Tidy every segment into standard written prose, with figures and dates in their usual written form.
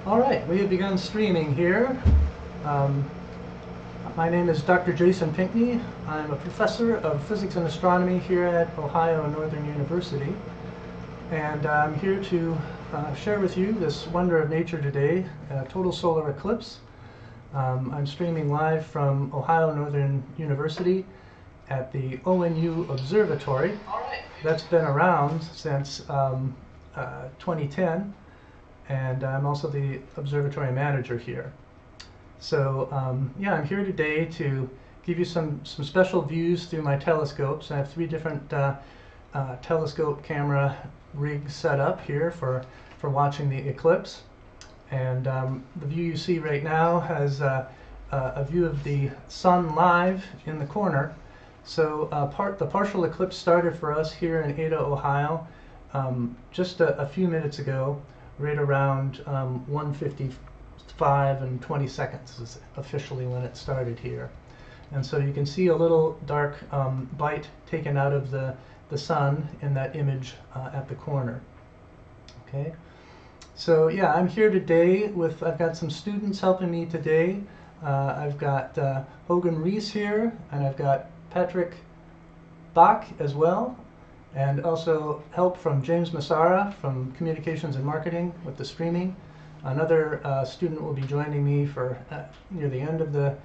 All right, we have begun streaming here. Um, my name is Dr. Jason Pinkney. I'm a professor of physics and astronomy here at Ohio Northern University. And I'm here to share with you this wonder of nature today, a total solar eclipse. I'm streaming live from Ohio Northern University at the ONU Observatory. That's been around since 2010. And I'm also the observatory manager here. So yeah, I'm here today to give you some special views through my telescopes. I have three different telescope camera rigs set up here for watching the eclipse. And the view you see right now has a view of the sun live in the corner. So the partial eclipse started for us here in Ada, Ohio, just a few minutes ago. Right around 1:55 and 20 seconds is officially when it started here. And so you can see a little dark bite taken out of the sun in that image at the corner. Okay, so yeah, I'm here today I've got some students helping me today. I've got Hogan Reese here, and I've got Patrick Bach as well. And also help from James Massara from Communications and Marketing with the streaming. Another student will be joining me for near the end of the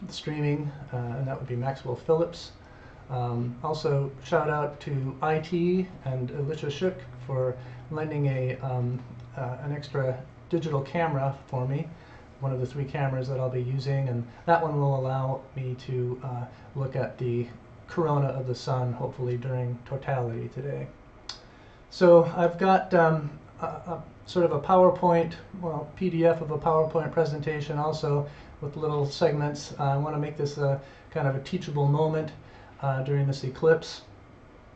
streaming, and that would be Maxwell Phillips. Also, shout out to IT and Alicia Shook for lending an extra digital camera for me, one of the three cameras that I'll be using, and that one will allow me to look at the corona of the sun, hopefully during totality today. So I've got sort of a PowerPoint, well, PDF of a PowerPoint presentation also with little segments. I want to make this a kind of a teachable moment during this eclipse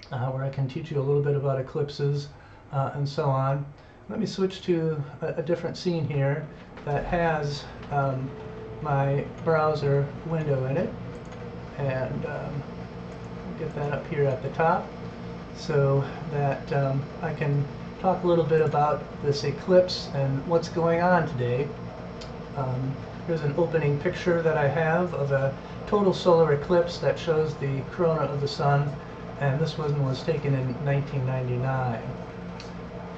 where I can teach you a little bit about eclipses and so on. Let me switch to a different scene here that has my browser window in it, and get that up here at the top so that I can talk a little bit about this eclipse and what's going on today. Here's an opening picture that I have of a total solar eclipse that shows the corona of the sun, and this one was taken in 1999.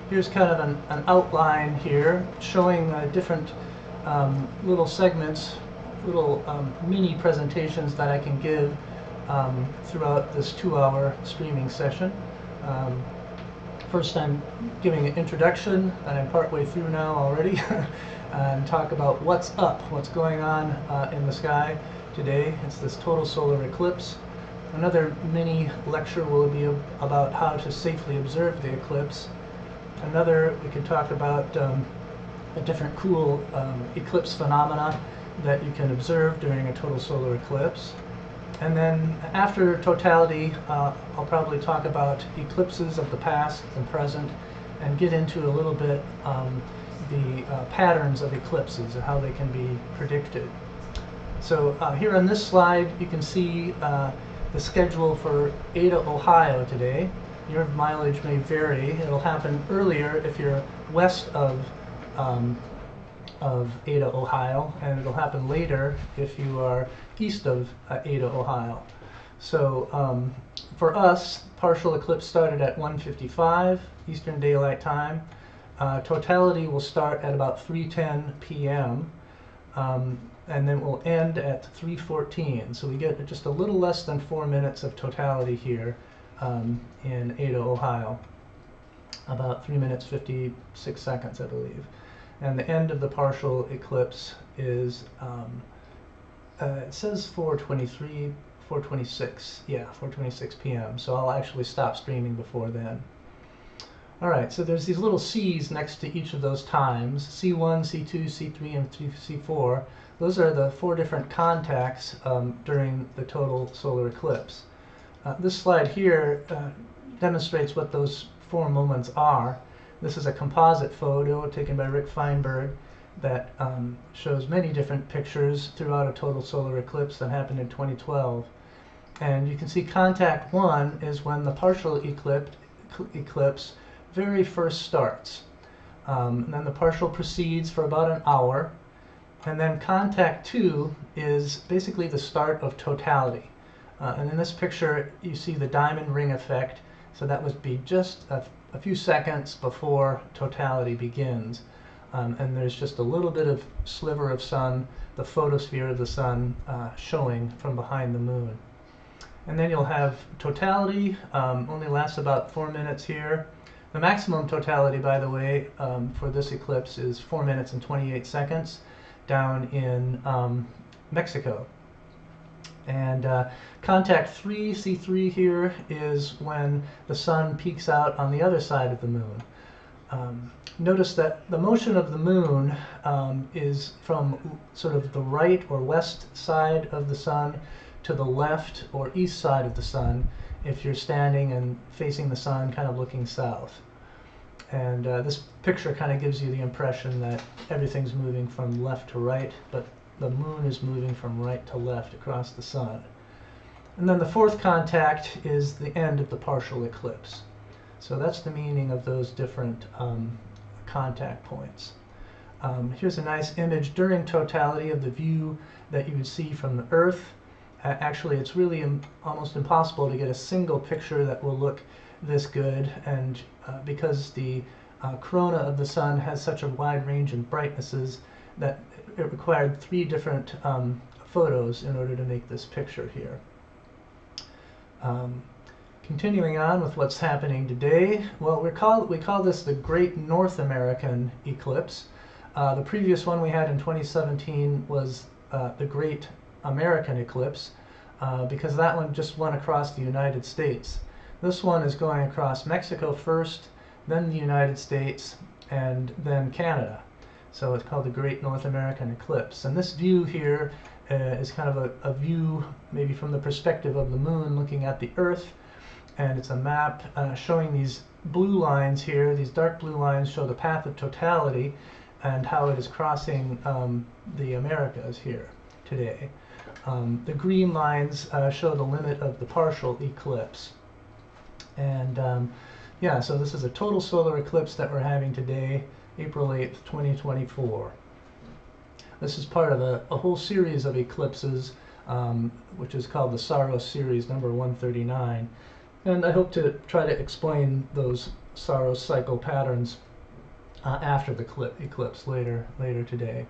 Here's kind of an outline here showing different little segments, little mini presentations that I can give throughout this 2-hour streaming session. First, I'm giving an introduction, and I'm partway through now already, and talk about what's up, what's going on in the sky today. It's this total solar eclipse. Another mini lecture will be about how to safely observe the eclipse. Another, we can talk about a different cool eclipse phenomena that you can observe during a total solar eclipse. And then after totality, I'll probably talk about eclipses of the past and present, and get into a little bit the patterns of eclipses and how they can be predicted. So here on this slide, you can see the schedule for Ada, Ohio today. Your mileage may vary. It'll happen earlier if you're west of Ada, Ohio, and it'll happen later if you are east of Ada, Ohio. So for us, partial eclipse started at 1:55 Eastern Daylight Time. Totality will start at about 3:10 p.m. And then will end at 3:14. So we get just a little less than 4 minutes of totality here in Ada, Ohio. About 3 minutes 56 seconds, I believe. And the end of the partial eclipse is, it says 4:26, yeah, 4:26 p.m. So I'll actually stop streaming before then. All right, so there's these little C's next to each of those times, C1, C2, C3, and C4. Those are the 4 different contacts during the total solar eclipse. This slide here demonstrates what those 4 moments are. This is a composite photo taken by Rick Feinberg that shows many different pictures throughout a total solar eclipse that happened in 2012. And you can see contact 1 is when the partial eclipse very first starts. And then the partial proceeds for about an hour. And then contact 2 is basically the start of totality. And in this picture, you see the diamond ring effect. So that would be just a few seconds before totality begins. And there's just a little bit of sliver of sun, the photosphere of the sun, showing from behind the moon. And then you'll have totality, only lasts about 4 minutes here. The maximum totality, by the way, for this eclipse is 4 minutes and 28 seconds down in Mexico. And contact 3, C3 here, is when the sun peaks out on the other side of the moon. Notice that the motion of the moon is from sort of the right or west side of the sun to the left or east side of the sun if you're standing and facing the sun, kind of looking south. And this picture kind of gives you the impression that everything's moving from left to right, but the moon is moving from right to left across the sun. And then the fourth contact is the end of the partial eclipse. So that's the meaning of those different contact points. Here's a nice image during totality of the view that you would see from the Earth. Actually, it's really almost impossible to get a single picture that will look this good, and because the corona of the sun has such a wide range in brightnesses, that it required 3 different photos in order to make this picture here. Continuing on with what's happening today, well, we call this the Great North American Eclipse. The previous one we had in 2017 was the Great American Eclipse, because that one just went across the United States. This one is going across Mexico first, then the United States, and then Canada. So it's called the Great North American Eclipse. And this view here is kind of a view maybe from the perspective of the moon looking at the Earth. And it's a map showing these blue lines here. These dark blue lines show the path of totality and how it is crossing the Americas here today. The green lines show the limit of the partial eclipse. And yeah, so this is a total solar eclipse that we're having today, April 8th, 2024. This is part of a whole series of eclipses, which is called the Saros series, number 139. And I hope to try to explain those Saros cycle patterns after the eclipse later today.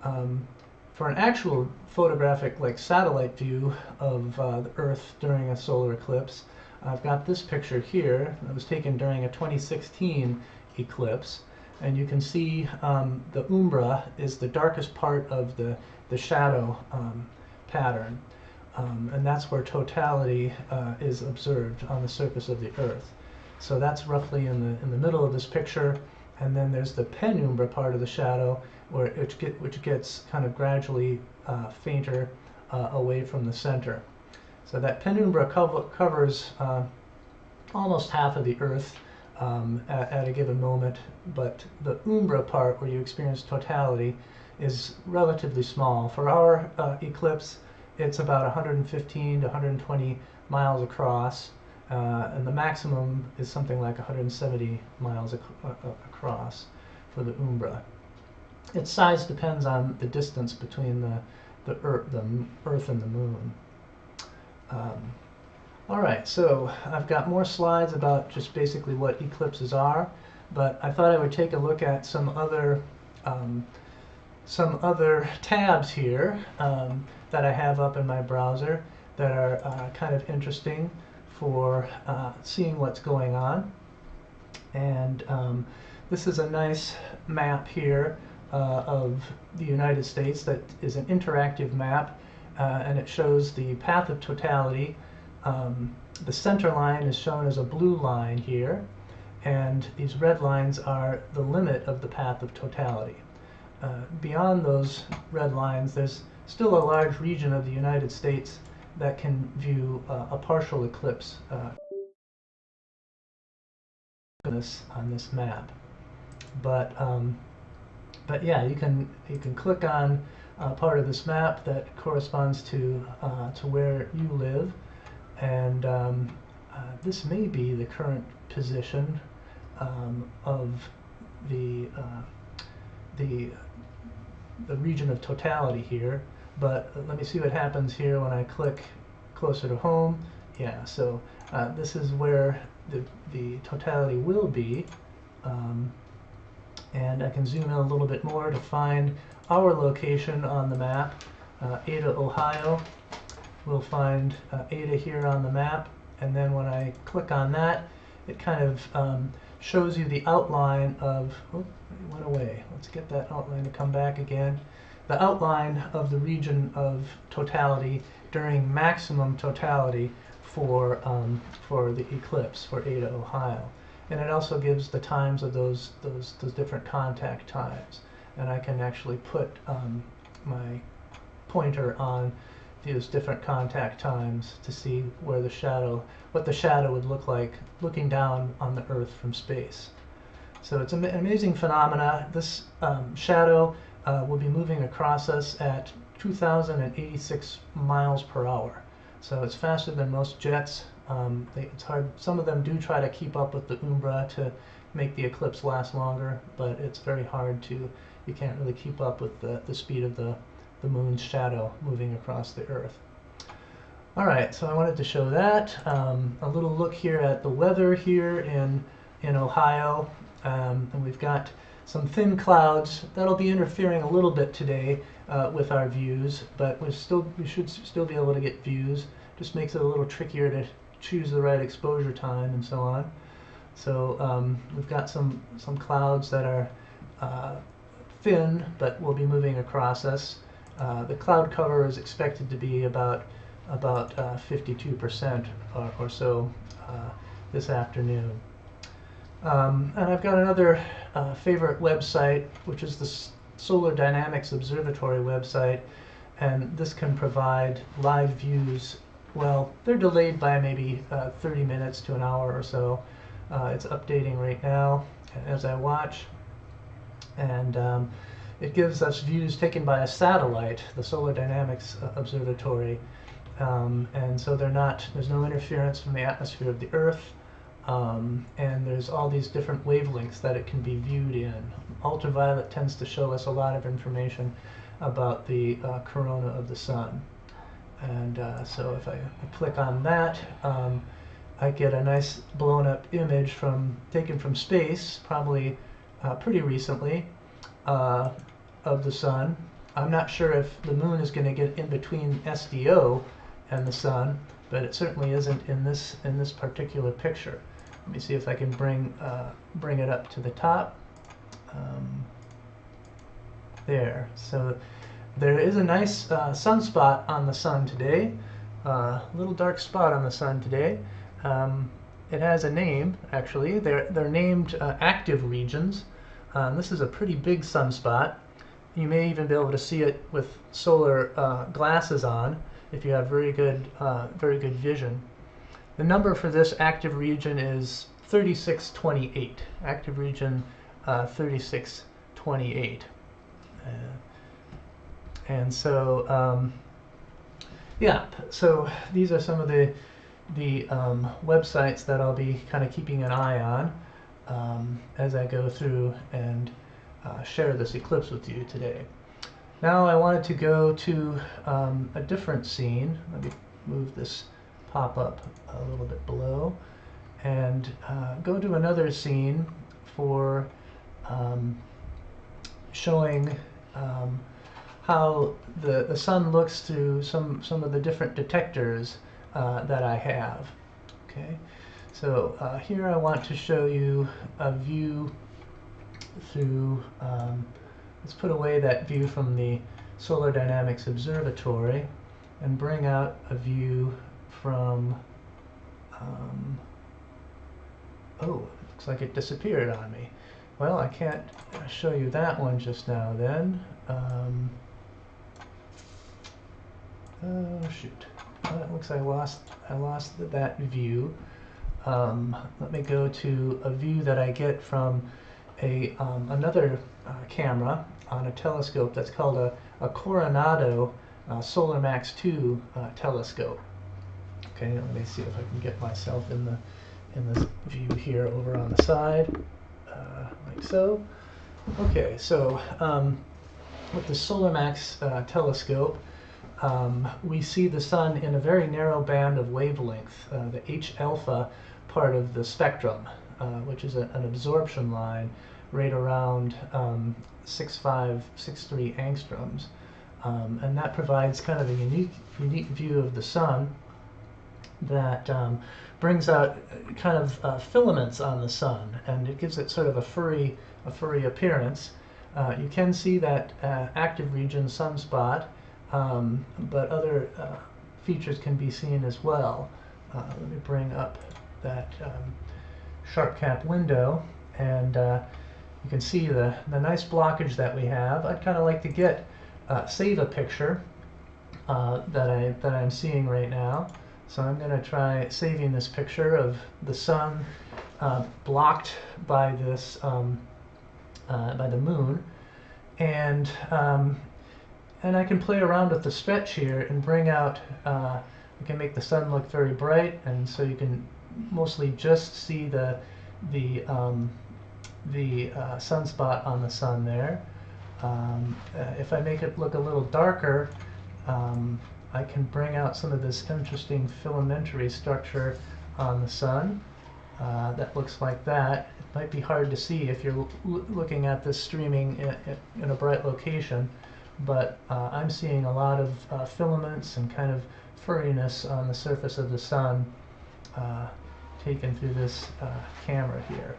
For an actual photographic, like satellite view of the Earth during a solar eclipse, I've got this picture here that was taken during a 2016 eclipse, and you can see the umbra is the darkest part of the shadow pattern, and that's where totality is observed on the surface of the Earth. So that's roughly in the middle of this picture, and then there's the penumbra part of the shadow, which gets kind of gradually fainter away from the center. So that penumbra covers almost half of the Earth at a given moment, but the umbra part, where you experience totality, is relatively small. For our eclipse, it's about 115 to 120 miles across, and the maximum is something like 170 miles across for the umbra. Its size depends on the distance between the Earth and the Moon. All right, so I've got more slides about just basically what eclipses are, but I thought I would take a look at some other tabs here that I have up in my browser that are kind of interesting for seeing what's going on. And this is a nice map here of the United States that is an interactive map, and it shows the path of totality. The center line is shown as a blue line here, and these red lines are the limit of the path of totality. Beyond those red lines, there's still a large region of the United States that can view a partial eclipse on this map. But yeah, you can click on part of this map that corresponds to where you live, and this may be the current position of the region of totality here. But let me see what happens here when I click closer to home. Yeah, so this is where the totality will be. And I can zoom in a little bit more to find our location on the map, Ada, Ohio. We'll find Ada here on the map, and then when I click on that, it kind of shows you the outline of, oh, it went away. Let's get that outline to come back again. The outline of the region of totality during maximum totality for the eclipse for Ada, Ohio. And it also gives the times of those different contact times. And I can actually put my pointer on these different contact times to see where what the shadow would look like looking down on the Earth from space. So it's an amazing phenomena. This shadow will be moving across us at 2,086 miles per hour. So it's faster than most jets. It's hard. Some of them do try to keep up with the umbra to make the eclipse last longer, but it's very hard to. You can't really keep up with the speed of the moon's shadow moving across the Earth. All right, so I wanted to show that. A little look here at the weather here in Ohio, and we've got some thin clouds that'll be interfering a little bit today with our views, but we should still be able to get views. Just makes it a little trickier to choose the right exposure time and so on. So we've got some clouds that are thin, but will be moving across us. The cloud cover is expected to be about 52% or so this afternoon. And I've got another favorite website, which is the Solar Dynamics Observatory website, and this can provide live views. Well, they're delayed by maybe 30 minutes to an hour or so. It's updating right now as I watch, and it gives us views taken by a satellite, the Solar Dynamics Observatory, and so there's no interference from the atmosphere of the Earth, and there's all these different wavelengths that it can be viewed in. Ultraviolet tends to show us a lot of information about the corona of the sun. And so if I click on that, I get a nice blown up image taken from space, probably pretty recently, of the sun. I'm not sure if the moon is going to get in between SDO and the sun, but it certainly isn't in this particular picture. Let me see if I can bring it up to the top. There. So there is a nice sunspot on the sun today, a little dark spot on the sun today. It has a name, actually. They're named active regions. This is a pretty big sunspot. You may even be able to see it with solar glasses on if you have very good vision. The number for this active region is 3628. Active region 3628. And so, yeah, so these are some of the websites that I'll be kind of keeping an eye on as I go through and share this eclipse with you today. Now I wanted to go to a different scene. Let me move this pop-up a little bit below and go to another scene for showing how the sun looks through some of the different detectors that I have. Okay, so here I want to show you a view through, let's put away that view from the Solar Dynamics Observatory and bring out a view from, oh, looks like it disappeared on me. Well, I can't show you that one just now then. Oh shoot, it looks like I lost that view. Let me go to a view that I get from another camera on a telescope that's called a Coronado Solar Max 2 telescope. Okay, let me see if I can get myself in this view here over on the side. like so. Okay, so with the SolarMax telescope, we see the sun in a very narrow band of wavelength, the H-alpha part of the spectrum, which is an absorption line right around 6563 angstroms. And that provides kind of a unique view of the sun that brings out kind of filaments on the sun, and it gives it sort of a furry appearance. You can see that active region sunspot, but other features can be seen as well. Let me bring up that sharp cap window, and you can see the nice blockage that we have. I'd kind of like to save a picture that I'm seeing right now. So I'm going to try saving this picture of the sun blocked by this by the moon, and I can play around with the stretch here and bring out. We can make the sun look very bright, and so you can mostly just see the sunspot on the sun there. If I make it look a little darker, I can bring out some of this interesting filamentary structure on the sun. That looks like that. It might be hard to see if you're looking at this streaming in a bright location, but I'm seeing a lot of filaments and kind of furriness on the surface of the sun taken through this camera here.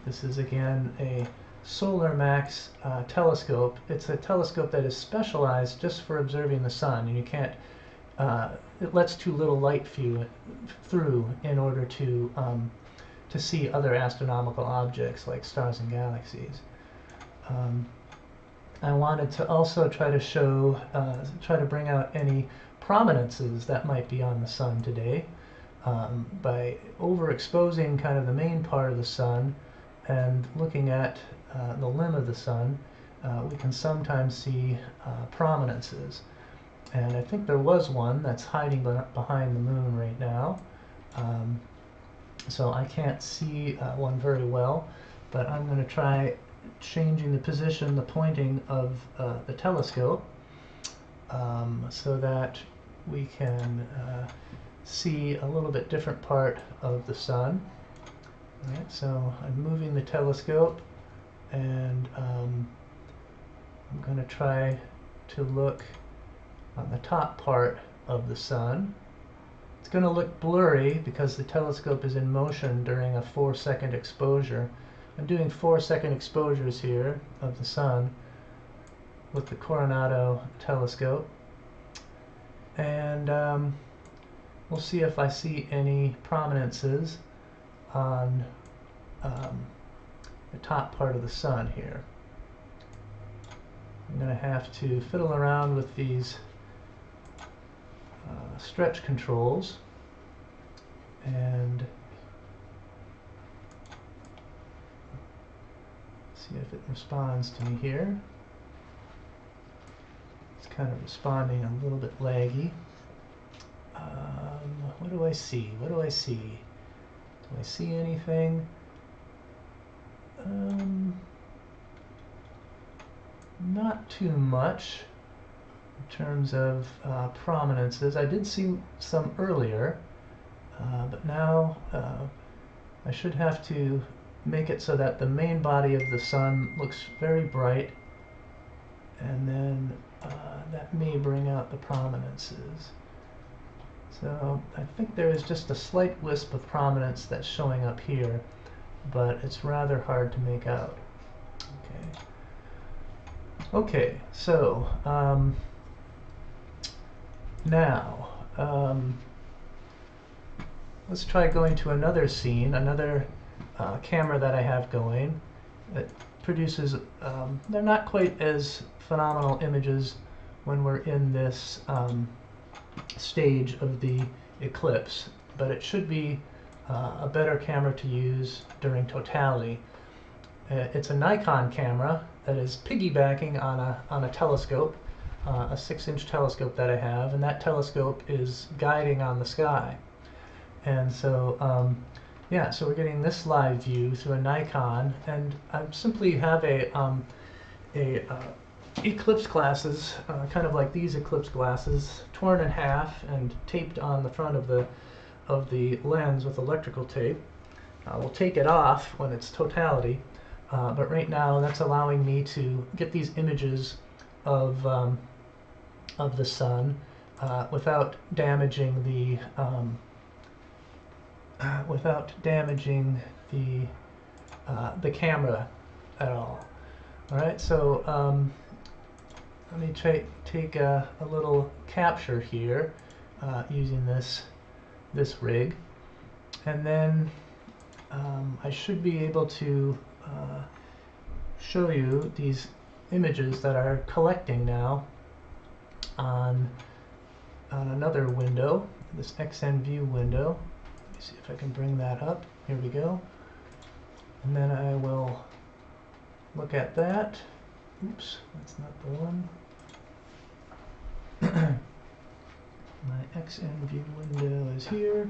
This is again a SolarMax telescope. It's a telescope that is specialized just for observing the sun, and you can't. It lets too little light through in order to see other astronomical objects like stars and galaxies. I wanted to also try to bring out any prominences that might be on the sun today by overexposing kind of the main part of the sun and looking at the limb of the sun. We can sometimes see prominences, and I think there was one that's hiding behind the moon right now. So I can't see one very well, but I'm going to try changing the position, the pointing of the telescope, so that we can see a little bit different part of the sun. All right, so I'm moving the telescope, and I'm going to try to look on the top part of the sun. It's going to look blurry because the telescope is in motion during a 4-second exposure. I'm doing 4-second exposures here of the sun with the Coronado telescope, and we'll see if I see any prominences on the top part of the sun here. I'm going to have to fiddle around with these stretch controls and see if it responds to me here. It's kind of responding a little bit laggy. What do I see? What do I see? Do I see anything? Not too much in terms of prominences. I did see some earlier, but now I should have to make it so that the main body of the sun looks very bright, and then that may bring out the prominences. So I think there is just a slight wisp of prominence that's showing up here, but it's rather hard to make out. Okay, so now let's try going to another scene, another camera that I have going. It produces, they're not quite as phenomenal images when we're in this stage of the eclipse, but it should be a better camera to use during totality. It's a Nikon camera that is piggybacking on a telescope, a 6-inch telescope that I have, and that telescope is guiding on the sky. And so yeah, so we're getting this live view through a Nikon, and I simply have a Eclipse glasses, kind of like these Eclipse glasses, torn in half and taped on the front of the lens with electrical tape. We'll take it off when it's totality, but right now that's allowing me to get these images of the sun without damaging the camera at all. All right, so let me take a little capture here using this rig, and then I should be able to show you these images that are collecting now on another window, this XN view window. Let me see if I can bring that up. Here we go. And then I will look at that. Oops, that's not the one. My XN view window is here,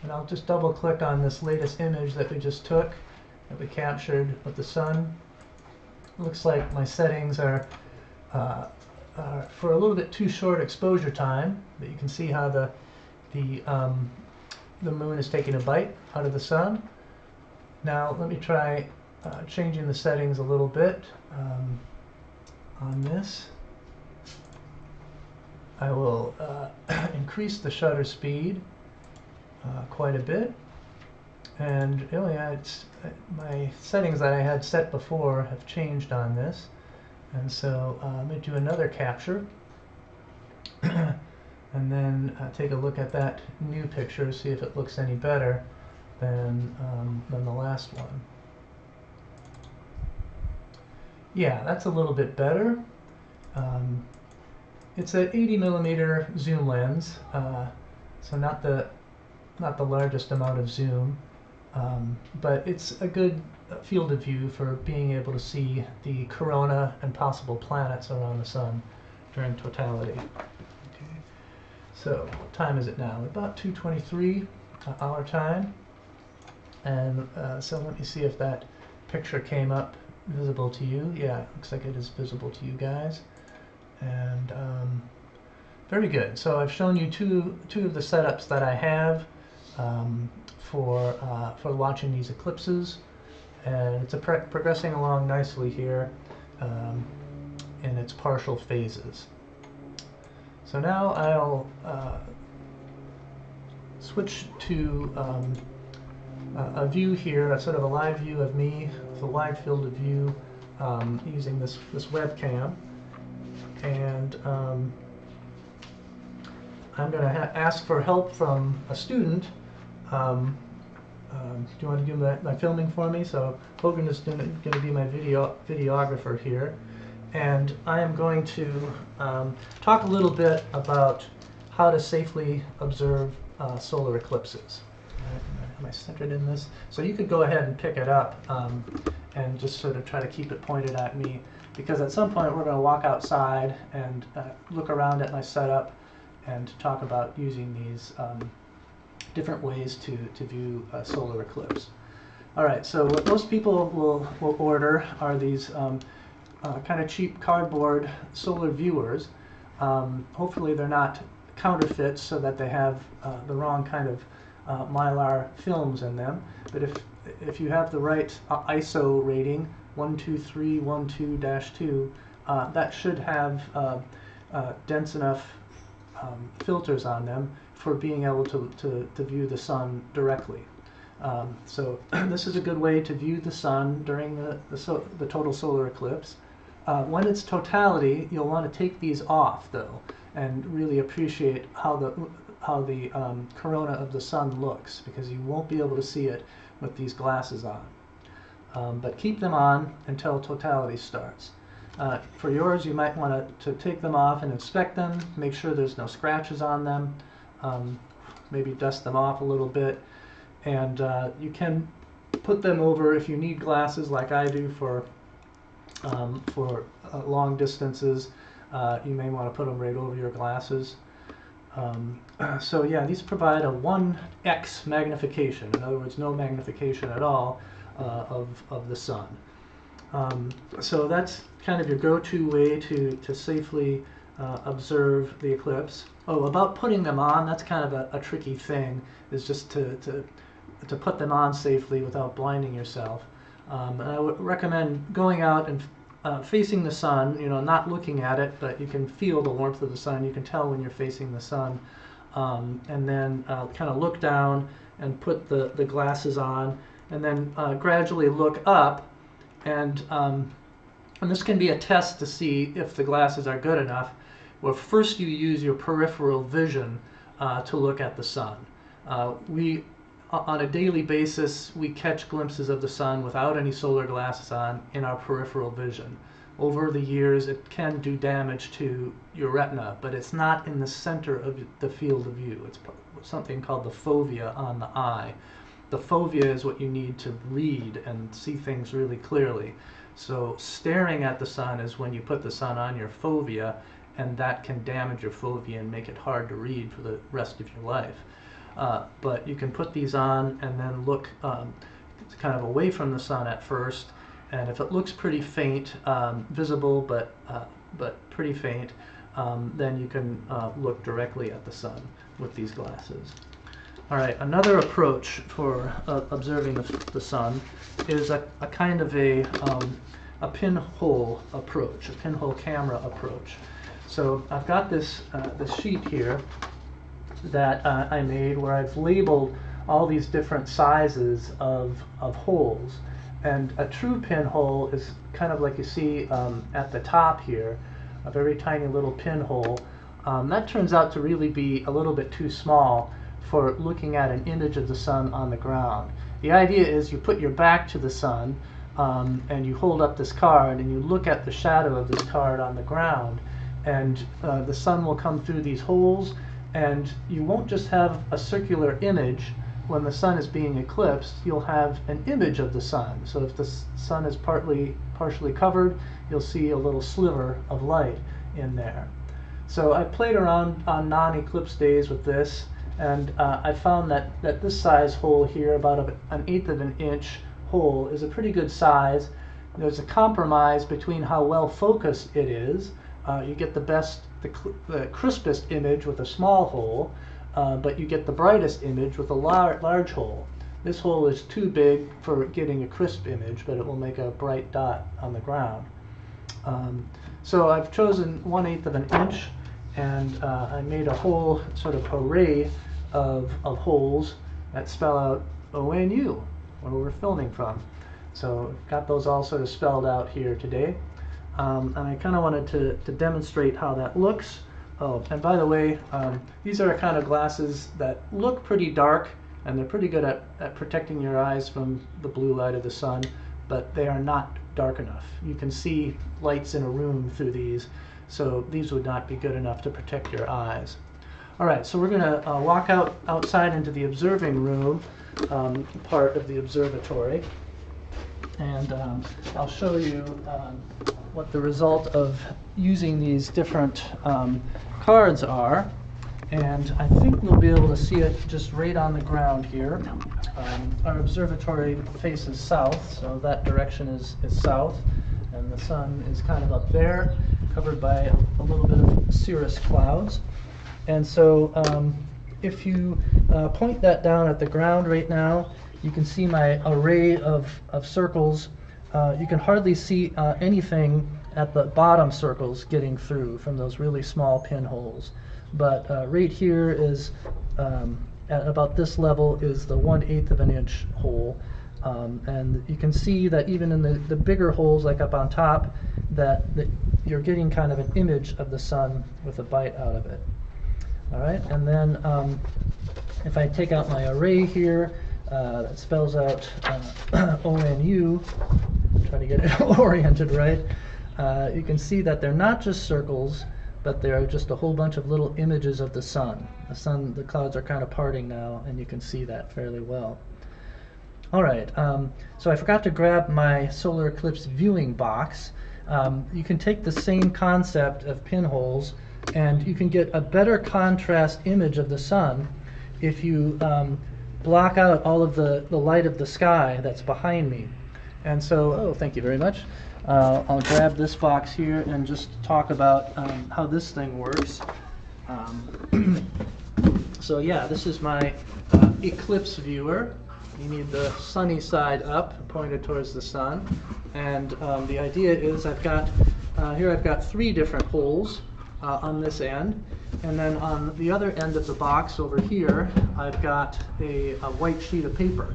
and I'll just double click on this latest image that we just took, that we captured with the sun. Looks like my settings are for a little bit too short exposure time, but you can see how the moon is taking a bite out of the sun. Now let me try changing the settings a little bit on this. I will increase the shutter speed quite a bit, and my settings that I had set before have changed on this, and so I'm going to do another capture and then take a look at that new picture, see if it looks any better than the last one. Yeah, that's a little bit better. It's an 80mm zoom lens, so not the largest amount of zoom, but it's a good field of view for being able to see the corona and possible planets around the sun during totality. Okay. So what time is it now? About 2:23 our time, and so let me see if that picture came up visible to you. Yeah, it looks like it is visible to you guys. And very good. So I've shown you two of the setups that I have for watching these eclipses, and it's progressing along nicely here in its partial phases. So now I'll switch to a view here, a sort of a live view of me with a wide field of view using this webcam. And I'm going to ask for help from a student. Do you want to do my filming for me? So Hogan is going to be my videographer here, and I am going to talk a little bit about how to safely observe solar eclipses. Am I centered in this? So you could go ahead and pick it up and just sort of try to keep it pointed at me, because at some point we're going to walk outside and look around at my setup and talk about using these different ways to view a solar eclipse. All right, so what most people will order are these kind of cheap cardboard solar viewers. Hopefully they're not counterfeits so that they have the wrong kind of mylar films in them. But if you have the right ISO rating, 12312-2, that should have dense enough filters on them for being able to view the sun directly. So this is a good way to view the sun during the total solar eclipse. When it's totality, you'll want to take these off though, and really appreciate how the corona of the sun looks, because you won't be able to see it with these glasses on. But keep them on until totality starts. For yours, you might want to take them off and inspect them, make sure there's no scratches on them, maybe dust them off a little bit, and you can put them over, if you need glasses like I do for long distances, you may want to put them right over your glasses. So yeah, these provide a 1x magnification. In other words, no magnification at all of the sun. So that's kind of your go-to way to safely observe the eclipse. Oh, about putting them on, that's kind of a tricky thing, is just to put them on safely without blinding yourself. And I would recommend going out and facing the sun, you know, not looking at it, but you can feel the warmth of the sun. You can tell when you're facing the sun. And then kind of look down and put the glasses on, and then gradually look up. And this can be a test to see if the glasses are good enough. Well, first you use your peripheral vision to look at the sun. On a daily basis, we catch glimpses of the sun without any solar glasses on in our peripheral vision. Over the years, it can do damage to your retina, but it's not in the center of the field of view. It's something called the fovea on the eye. The fovea is what you need to read and see things really clearly. So staring at the sun is when you put the sun on your fovea, and that can damage your fovea and make it hard to read for the rest of your life. But you can put these on and then look kind of away from the sun at first, and if it looks pretty faint, visible but pretty faint, then you can look directly at the sun with these glasses. All right, another approach for observing the sun is a kind of a pinhole approach, a pinhole camera approach. So I've got this sheet here that I made where I've labeled all these different sizes of holes. And a true pinhole is kind of like you see at the top here, a very tiny little pinhole. That turns out to really be a little bit too small for looking at an image of the sun on the ground. The idea is you put your back to the sun and you hold up this card and you look at the shadow of this card on the ground, and the sun will come through these holes, and you won't just have a circular image. When the sun is being eclipsed, you'll have an image of the sun. So if the sun is partially covered, you'll see a little sliver of light in there. So I played around on non-eclipse days with this, and I found that this size hole here, about an eighth of an inch hole, is a pretty good size. There's a compromise between how well focused it is. You get the crispest image with a small hole, but you get the brightest image with a large hole. This hole is too big for getting a crisp image, but it will make a bright dot on the ground. So I've chosen 1/8 of an inch, and I made a whole sort of array of holes that spell out ONU, where we're filming from. So got those all sort of spelled out here today. And I kind of wanted to demonstrate how that looks. Oh, and by the way, these are kind of glasses that look pretty dark, and they're pretty good at protecting your eyes from the blue light of the sun, but they are not dark enough. You can see lights in a room through these, so these would not be good enough to protect your eyes. All right, so we're going to walk outside into the observing room part of the observatory, and I'll show you what the result of using these different cards are. And I think we'll be able to see it just right on the ground here. Our observatory faces south, so that direction is south, and the sun is kind of up there, covered by a little bit of cirrus clouds. And so if you point that down at the ground right now, you can see my array of circles. You can hardly see anything at the bottom circles getting through from those really small pinholes. But right here is, at about this level, is the 1/8 of an inch hole. And you can see that even in the bigger holes, like up on top, that you're getting kind of an image of the sun with a bite out of it. All right, and then if I take out my array here, that spells out ONU, try to get it oriented right, you can see that they're not just circles, but they're just a whole bunch of little images of the sun. The clouds are kind of parting now, and you can see that fairly well. All right, so I forgot to grab my solar eclipse viewing box. You can take the same concept of pinholes And you can get a better contrast image of the sun if you block out all of the light of the sky that's behind me. And so, oh, thank you very much. I'll grab this box here and just talk about how this thing works. So yeah, this is my Eclipse viewer. You need the sunny side up, pointed towards the sun. And the idea is I've got 3 different holes on this end. And then on the other end of the box over here, I've got a white sheet of paper.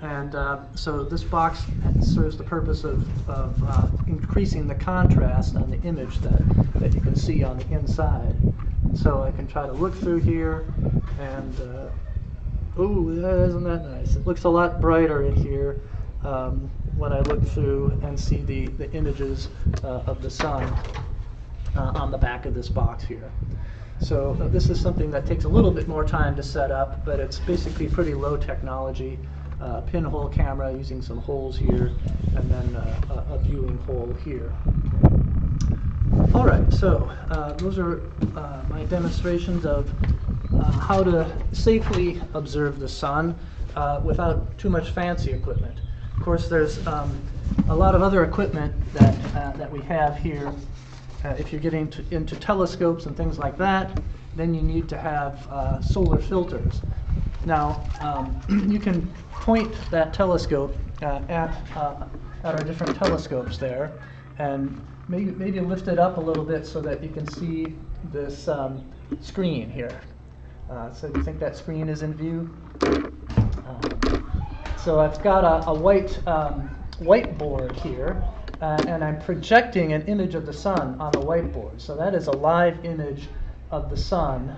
And so this box serves the purpose of increasing the contrast on the image that you can see on the inside. So I can try to look through here, and oh, isn't that nice? It looks a lot brighter in here when I look through and see the images of the sun on the back of this box here. So this is something that takes a little bit more time to set up, but it's basically pretty low technology. Pinhole camera using some holes here, and then a viewing hole here. All right, so those are my demonstrations of how to safely observe the sun without too much fancy equipment. Of course, there's a lot of other equipment that we have here. If you're getting into telescopes and things like that, then you need to have solar filters. Now, you can point that telescope at our different telescopes there, and maybe lift it up a little bit so that you can see this screen here. So do you think that screen is in view? So I've got a whiteboard here, and I'm projecting an image of the sun on the whiteboard. So that is a live image of the sun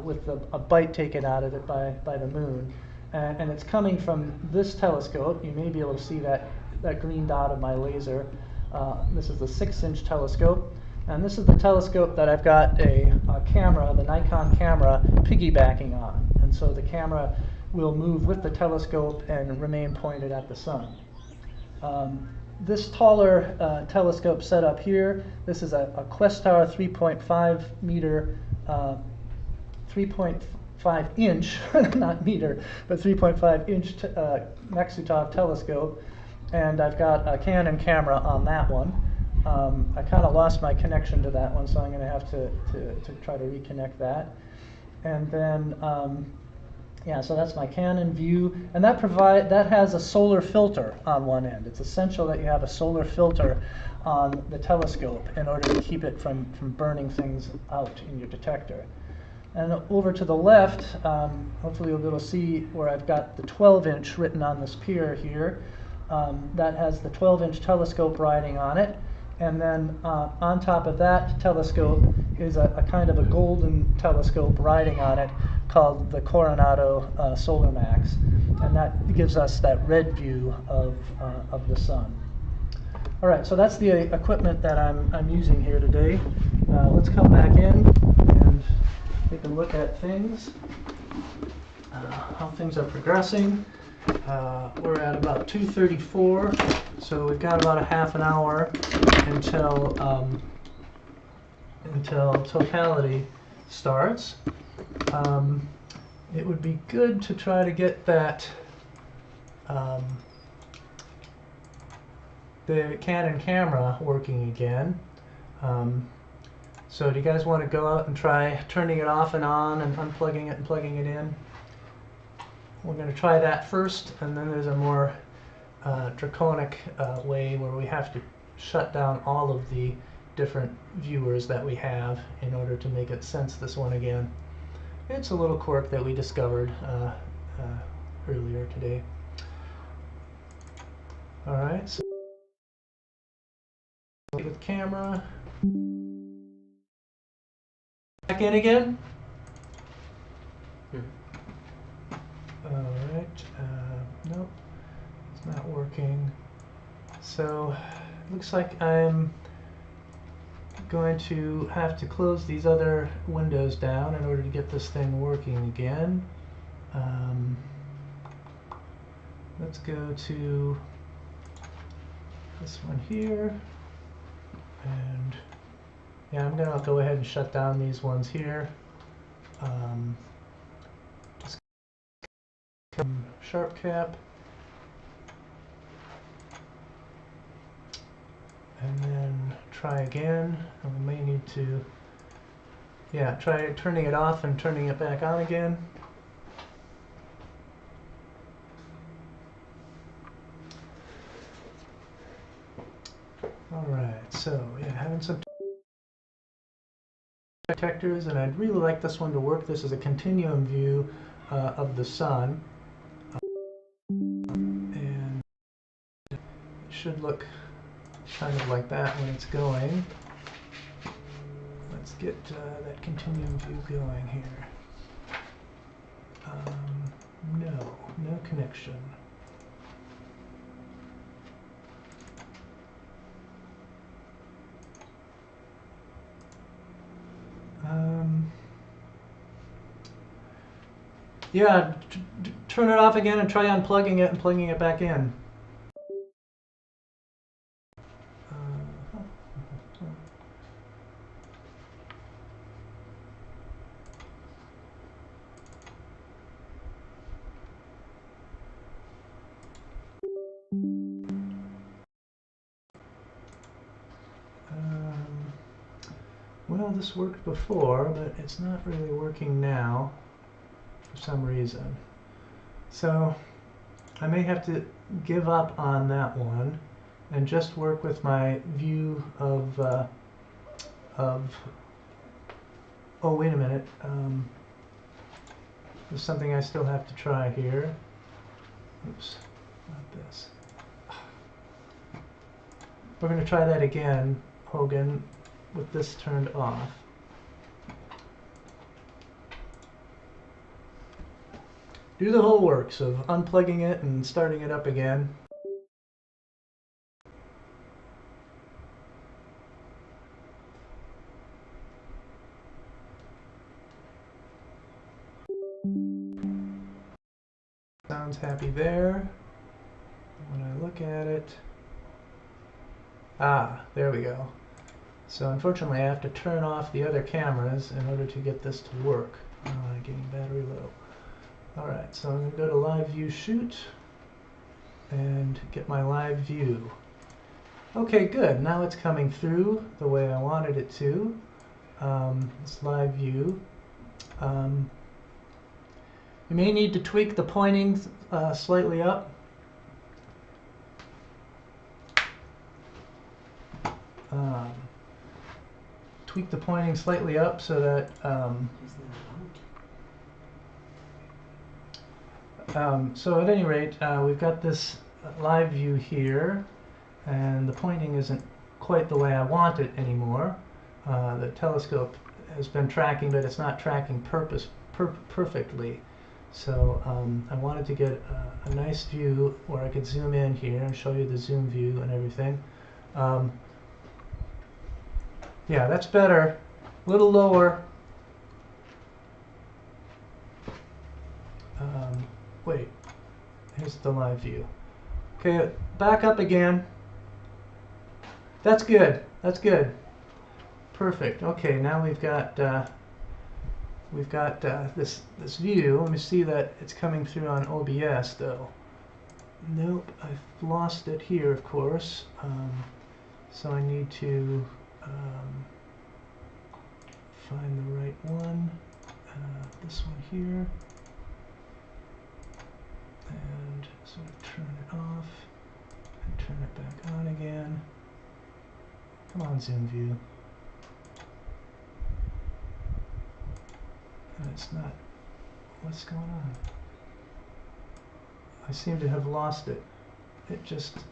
with a bite taken out of it by the moon. And it's coming from this telescope. You may be able to see that green dot of my laser. This is the 6-inch telescope. And this is the telescope that I've got a camera, the Nikon camera, piggybacking on. And so the camera will move with the telescope and remain pointed at the sun. This taller telescope set up here, this is a Questar 3.5 meter, 3.5 inch, not meter, but 3.5 inch Maksutov telescope. And I've got a Canon camera on that one. I kind of lost my connection to that one, so I'm going to have to try to reconnect that. And then, yeah, so that's my Canon view, and that has a solar filter on one end. It's essential that you have a solar filter on the telescope in order to keep it from burning things out in your detector. And over to the left, hopefully you'll be able to see where I've got the 12-inch written on this pier here. That has the 12-inch telescope riding on it. And then on top of that telescope is a kind of a golden telescope riding on it called the Coronado Solar Max. And that gives us that red view of the sun. All right, so that's the equipment that I'm using here today. Let's come back in and take a look at things, how things are progressing. We're at about 2:34, so we've got about a half an hour until totality starts. It would be good to try to get that the Canon camera working again. So do you guys want to go out and try turning it off and on and unplugging it and plugging it in? We're going to try that first, and then there's a more draconic way where we have to shut down all of the different viewers that we have in order to make it sense this one again. It's a little quirk that we discovered earlier today. All right, so with camera. Back in again. All right, nope, it's not working. So looks like I'm going to have to close these other windows down in order to get this thing working again. Let's go to this one here, and Yeah, I'm gonna go ahead and shut down these ones here. Just sharp cap. And then try again. And we may need to, yeah, try turning it off and turning it back on again. Alright, so yeah, having some detectors, and I'd really like this one to work. This is a continuum view of the sun. And it should look kind of like that when it's going. Let's get that continuum view going here. No connection. Yeah, turn it off again and try unplugging it and plugging it back in. Well, this worked before, but it's not really working now for some reason. So I may have to give up on that one and just work with my view of oh, wait a minute. There's something I still have to try here. Oops, not this. We're going to try that again, Hogan, with this turned off. Do the whole works of unplugging it and starting it up again. Sounds happy there. When I look at it, there we go. So unfortunately I have to turn off the other cameras in order to get this to work. Getting battery low. Alright, so I'm going to go to live view shoot and get my live view. Okay, good. Now it's coming through the way I wanted it to. It's live view. You may need to tweak the pointing slightly up. Tweak the pointing slightly up so that so at any rate, we've got this live view here, and the pointing isn't quite the way I want it anymore. The telescope has been tracking, but it's not tracking perfectly. So I wanted to get a nice view where I could zoom in here and show you the zoom view and everything. Yeah, that's better. A little lower. Wait, here's the live view. Okay, back up again. That's good. That's good. Perfect. Okay, now we've got this view. Let me see that it's coming through on OBS though. Nope, I've lost it here, of course. So I need to find the right one. This one here. And sort of turn it off and turn it back on again. Come on, zoom view. And it's not. What's going on? I seem to have lost it. It just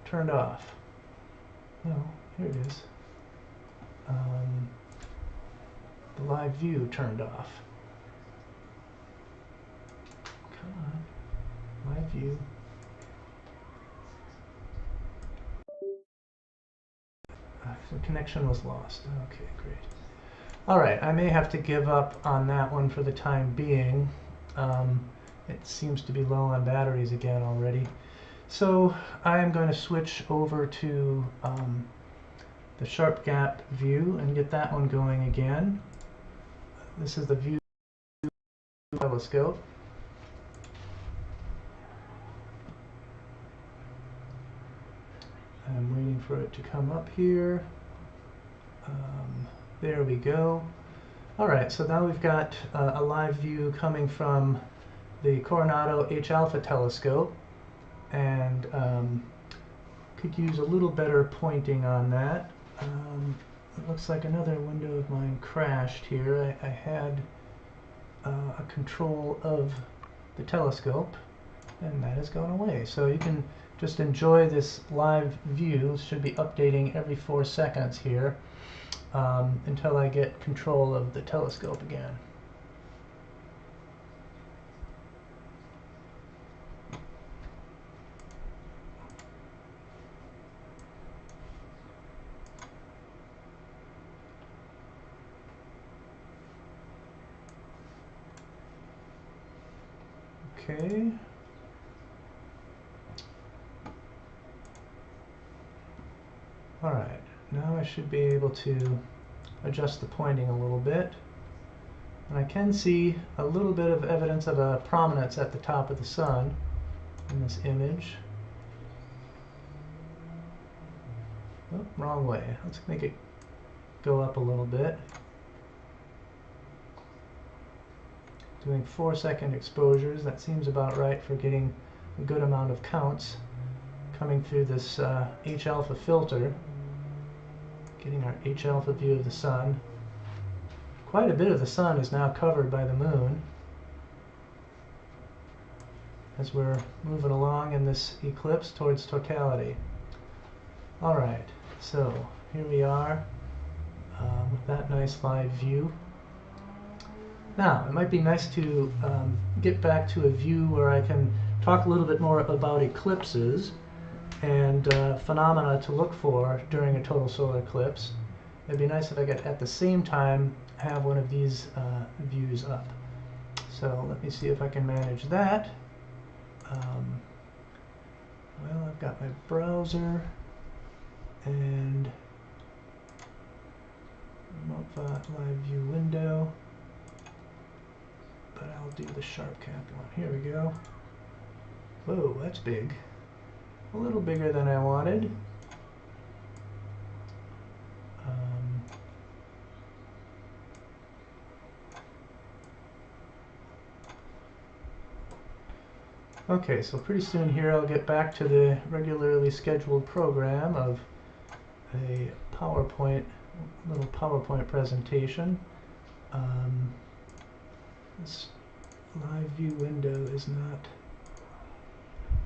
turned off. No, here it is. The live view turned off. Come on. Live view. The connection was lost. Okay, great. All right, I may have to give up on that one for the time being. It seems to be low on batteries again already. So I'm going to switch over to the sharp gap view and get that one going again. This is the view telescope. I'm waiting for it to come up here. There we go. Alright, so now we've got a live view coming from the Coronado H-alpha telescope, and could use a little better pointing on that. It looks like another window of mine crashed here. I had a control of the telescope, and that has gone away. So you can just enjoy this live view. It should be updating every 4 seconds here until I get control of the telescope again. Okay. Alright, now I should be able to adjust the pointing a little bit. And I can see a little bit of evidence of a prominence at the top of the sun in this image. Oh, wrong way. Let's make it go up a little bit. Doing 4-second exposures, that seems about right for getting a good amount of counts coming through this H-alpha filter, getting our H-alpha view of the sun. Quite a bit of the sun is now covered by the moon as we're moving along in this eclipse towards totality. Alright, so here we are with that nice live view. Now, it might be nice to get back to a view where I can talk a little bit more about eclipses and phenomena to look for during a total solar eclipse. It'd be nice if I could at the same time have one of these views up. So let me see if I can manage that. Well, I've got my browser and live view window. But I'll do the sharp cap one. Here we go. Whoa, that's big. A little bigger than I wanted. Okay, so pretty soon here I'll get back to the regularly scheduled program of a little PowerPoint presentation. This live view window is not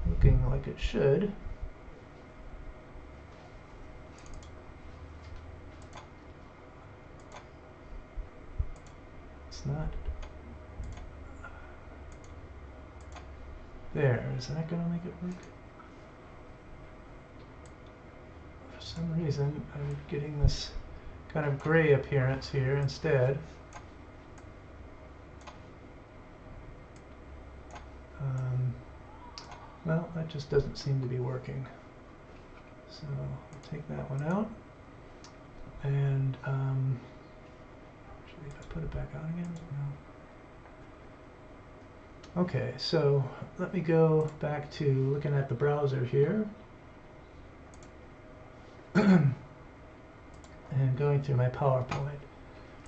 looking like it should. It's not. There, is that going to make it work? For some reason, I'm getting this kind of gray appearance here instead. Well, that just doesn't seem to be working. So I'll take that one out. And actually, if I put it back on again, no. Okay, so let me go back to looking at the browser here. And going through my PowerPoint.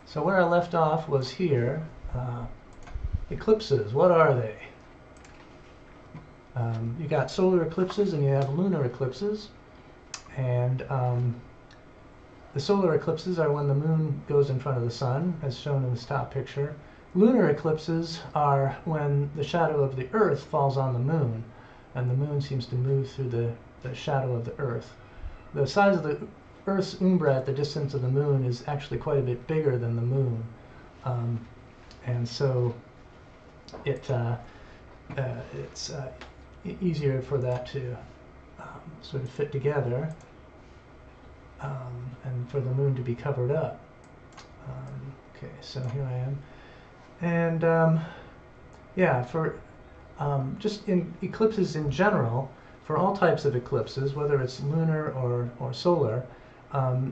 So where I left off was here. Eclipses, what are they? You got solar eclipses and you have lunar eclipses, and the solar eclipses are when the moon goes in front of the sun, as shown in this top picture. Lunar eclipses are when the shadow of the Earth falls on the moon, and the moon seems to move through the shadow of the Earth. The size of the Earth's umbra at the distance of the moon is actually quite a bit bigger than the moon, and so it's easier for that to sort of fit together, and for the moon to be covered up. Okay, so here I am. And yeah, for just in eclipses in general, for all types of eclipses, whether it's lunar or solar,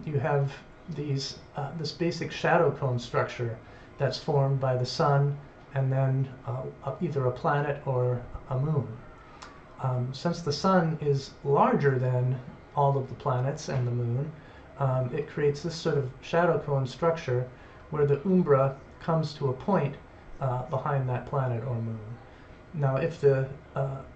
you have this basic shadow cone structure that's formed by the sun and then either a planet or a moon. Since the sun is larger than all of the planets and the moon, it creates this sort of shadow cone structure where the umbra comes to a point behind that planet or moon. Now, if the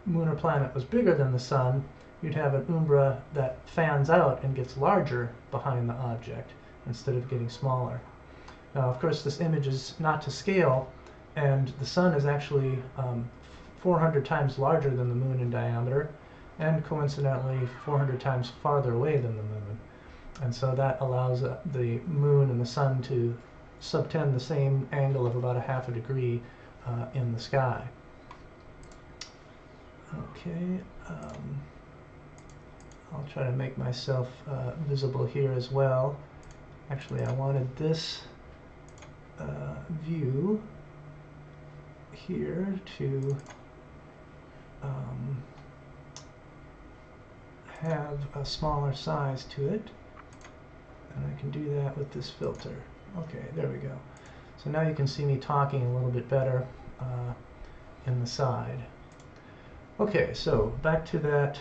moon or planet was bigger than the sun, you'd have an umbra that fans out and gets larger behind the object instead of getting smaller. Now, of course, this image is not to scale, and the sun is actually 400 times larger than the moon in diameter, and coincidentally 400 times farther away than the moon. And so that allows the moon and the sun to subtend the same angle of about 1/2 degree in the sky. Okay, I'll try to make myself visible here as well. Actually, I wanted this view here to have a smaller size to it, and I can do that with this filter. Okay, there we go. So now you can see me talking a little bit better in the side. Okay, so back to that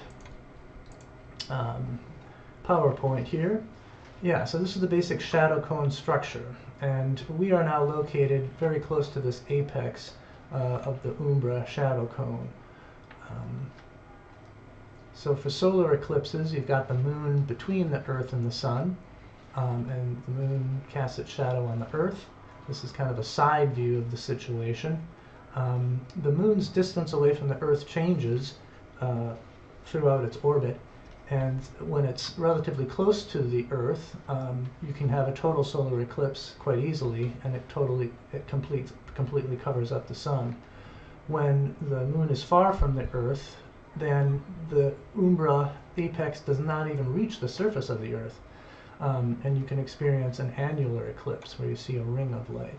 PowerPoint here. Yeah, so this is the basic shadow cone structure, and we are now located very close to this apex of the umbra shadow cone. So for solar eclipses, you've got the moon between the Earth and the sun, and the moon casts its shadow on the Earth. This is kind of a side view of the situation. The moon's distance away from the Earth changes throughout its orbit, and when it's relatively close to the Earth, you can have a total solar eclipse quite easily, and it completely covers up the sun. When the moon is far from the Earth, then the umbra apex does not even reach the surface of the Earth, and you can experience an annular eclipse where you see a ring of light.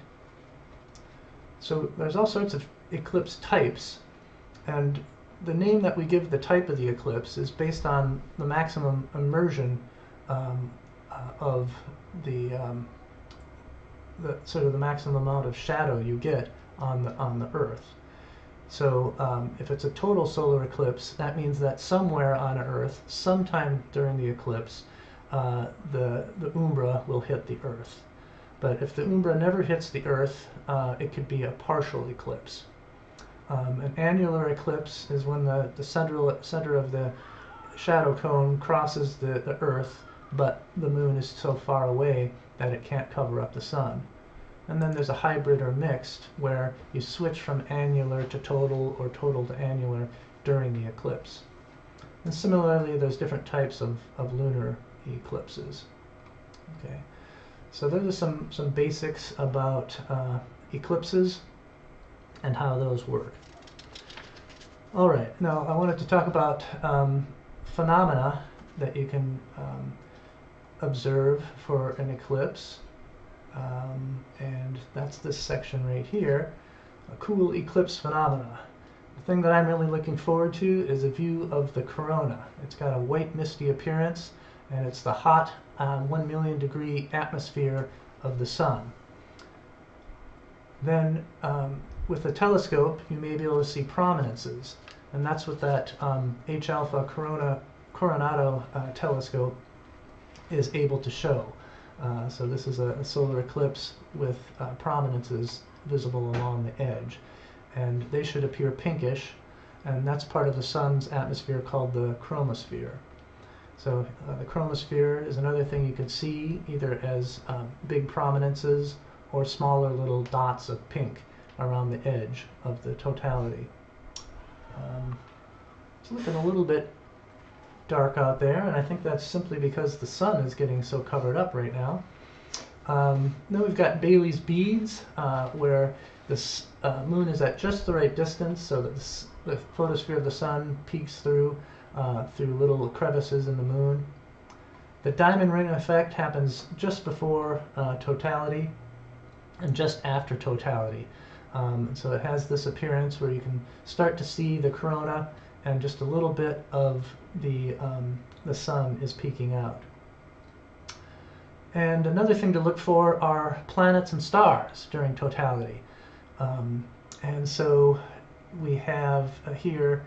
So there's all sorts of eclipse types, and the name that we give the type of the eclipse is based on the maximum immersion of the sort of the maximum amount of shadow you get on the Earth. So if it's a total solar eclipse, that means that somewhere on Earth, sometime during the eclipse, the umbra will hit the Earth. But if the umbra never hits the Earth, it could be a partial eclipse. An annular eclipse is when the center of the shadow cone crosses the Earth, but the moon is so far away that it can't cover up the sun. And then there's a hybrid or mixed, where you switch from annular to total or total to annular during the eclipse. And similarly, there's different types of lunar eclipses. Okay, so those are some basics about eclipses and how those work. All right, now I wanted to talk about phenomena that you can observe for an eclipse. And that's this section right here, a cool eclipse phenomena. The thing that I'm really looking forward to is a view of the corona. It's got a white misty appearance, and it's the hot 1 million degree atmosphere of the sun. Then with a telescope you may be able to see prominences, and that's what that H-alpha Coronado telescope is able to show. So this is a solar eclipse with prominences visible along the edge, and they should appear pinkish, and that's part of the sun's atmosphere called the chromosphere. So the chromosphere is another thing you can see either as big prominences or smaller little dots of pink around the edge of the totality. It's looking a little bit dark out there, and I think that's simply because the sun is getting so covered up right now. Then we've got Bailey's beads, where the moon is at just the right distance so that the photosphere of the sun peeks through little crevices in the moon. The diamond ring effect happens just before totality and just after totality. So it has this appearance where you can start to see the corona, and just a little bit of the sun is peeking out. And another thing to look for are planets and stars during totality. And so we have here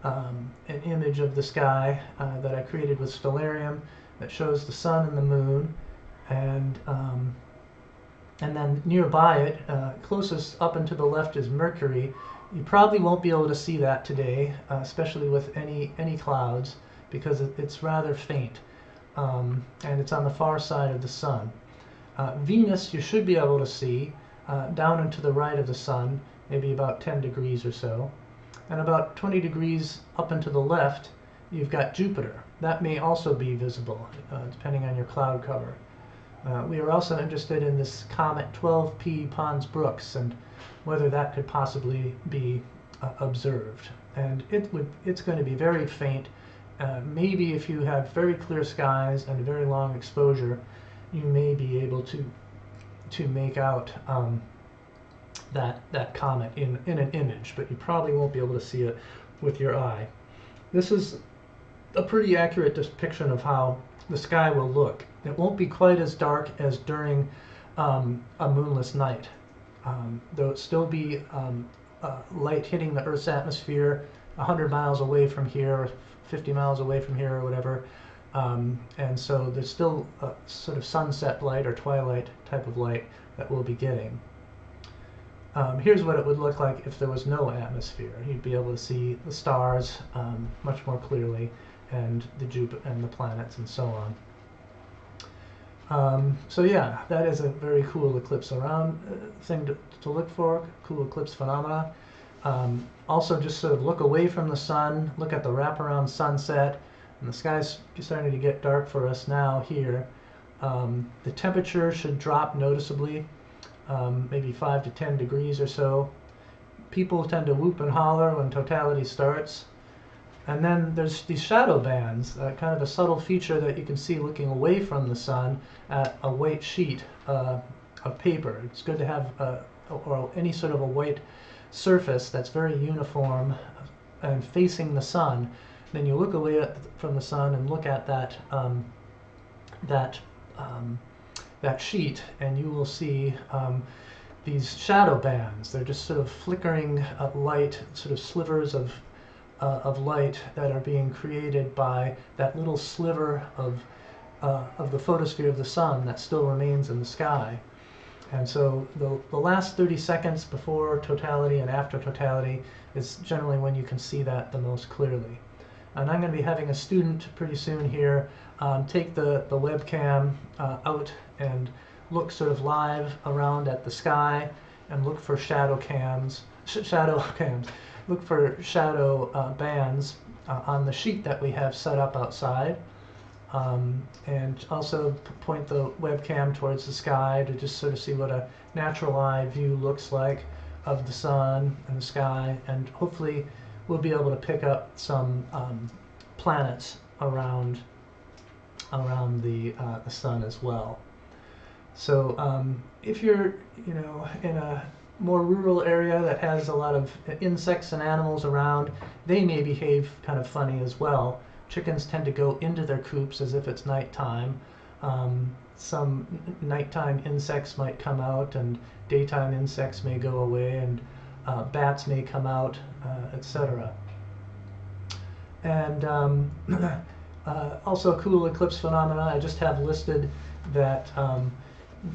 an image of the sky that I created with stellarium that shows the sun and the moon, and then nearby it, closest up and to the left, is Mercury. You probably won't be able to see that today, especially with any clouds, because it's rather faint, and it's on the far side of the sun. Venus you should be able to see down and to the right of the sun, maybe about 10 degrees or so. And about 20 degrees up and to the left, you've got Jupiter. That may also be visible, depending on your cloud cover. We are also interested in this comet 12P Pons-Brooks and whether that could possibly be observed. And it's going to be very faint. Maybe if you have very clear skies and a very long exposure, you may be able to make out that comet in an image, but you probably won't be able to see it with your eye. This is a pretty accurate depiction of how the sky will look. It won't be quite as dark as during a moonless night. There'll still be light hitting the Earth's atmosphere 100 miles away from here, or 50 miles away from here, or whatever. And so there's still a sort of sunset light or twilight type of light that we'll be getting. Here's what it would look like if there was no atmosphere. You'd be able to see the stars much more clearly, and the Jupiter and the planets and so on. So yeah, that is a very cool eclipse around thing to look for, cool eclipse phenomena. Also just sort of look away from the sun, look at the wraparound sunset, and the sky's starting to get dark for us now here. The temperature should drop noticeably, maybe 5 to 10 degrees or so. People tend to whoop and holler when totality starts. And then there's these shadow bands, kind of a subtle feature that you can see looking away from the sun at a white sheet of paper. It's good to have or any sort of a white surface that's very uniform and facing the sun. Then you look away from the sun and look at that sheet, and you will see these shadow bands. They're just sort of flickering light, sort of slivers of light that are being created by that little sliver of the photosphere of the sun that still remains in the sky. And so the last 30 seconds before totality and after totality is generally when you can see that the most clearly. And I'm going to be having a student pretty soon here take the webcam out and look sort of live around at the sky and look for shadow cams, look for shadow bands on the sheet that we have set up outside. And also point the webcam towards the sky to just sort of see what a natural eye view looks like of the sun and the sky, and hopefully we'll be able to pick up some planets around the sun as well. So if you're in a more rural area that has a lot of insects and animals around, they may behave kind of funny as well. Chickens tend to go into their coops as if it's nighttime. Some nighttime insects might come out, and daytime insects may go away, and bats may come out, etc. And also cool eclipse phenomena, I just have listed that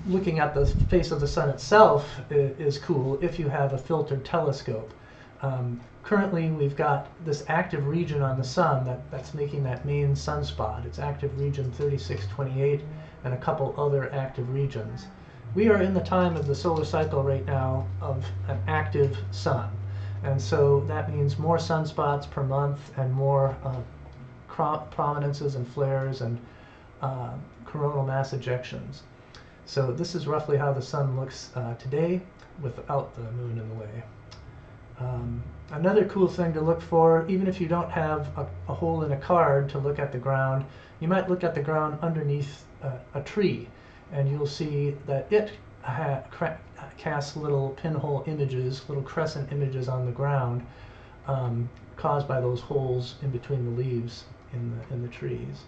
looking at the face of the sun itself is cool if you have a filtered telescope. Currently we've got this active region on the sun that's making that main sunspot. It's active region 3628 and a couple other active regions. We are in the time of the solar cycle right now of an active sun, and so that means more sunspots per month and more prominences and flares and coronal mass ejections. So this is roughly how the sun looks today without the moon in the way. Another cool thing to look for, even if you don't have a hole in a card to look at the ground, you might look at the ground underneath a tree, and you'll see that it casts little pinhole images, little crescent images on the ground, caused by those holes in between the leaves in the trees.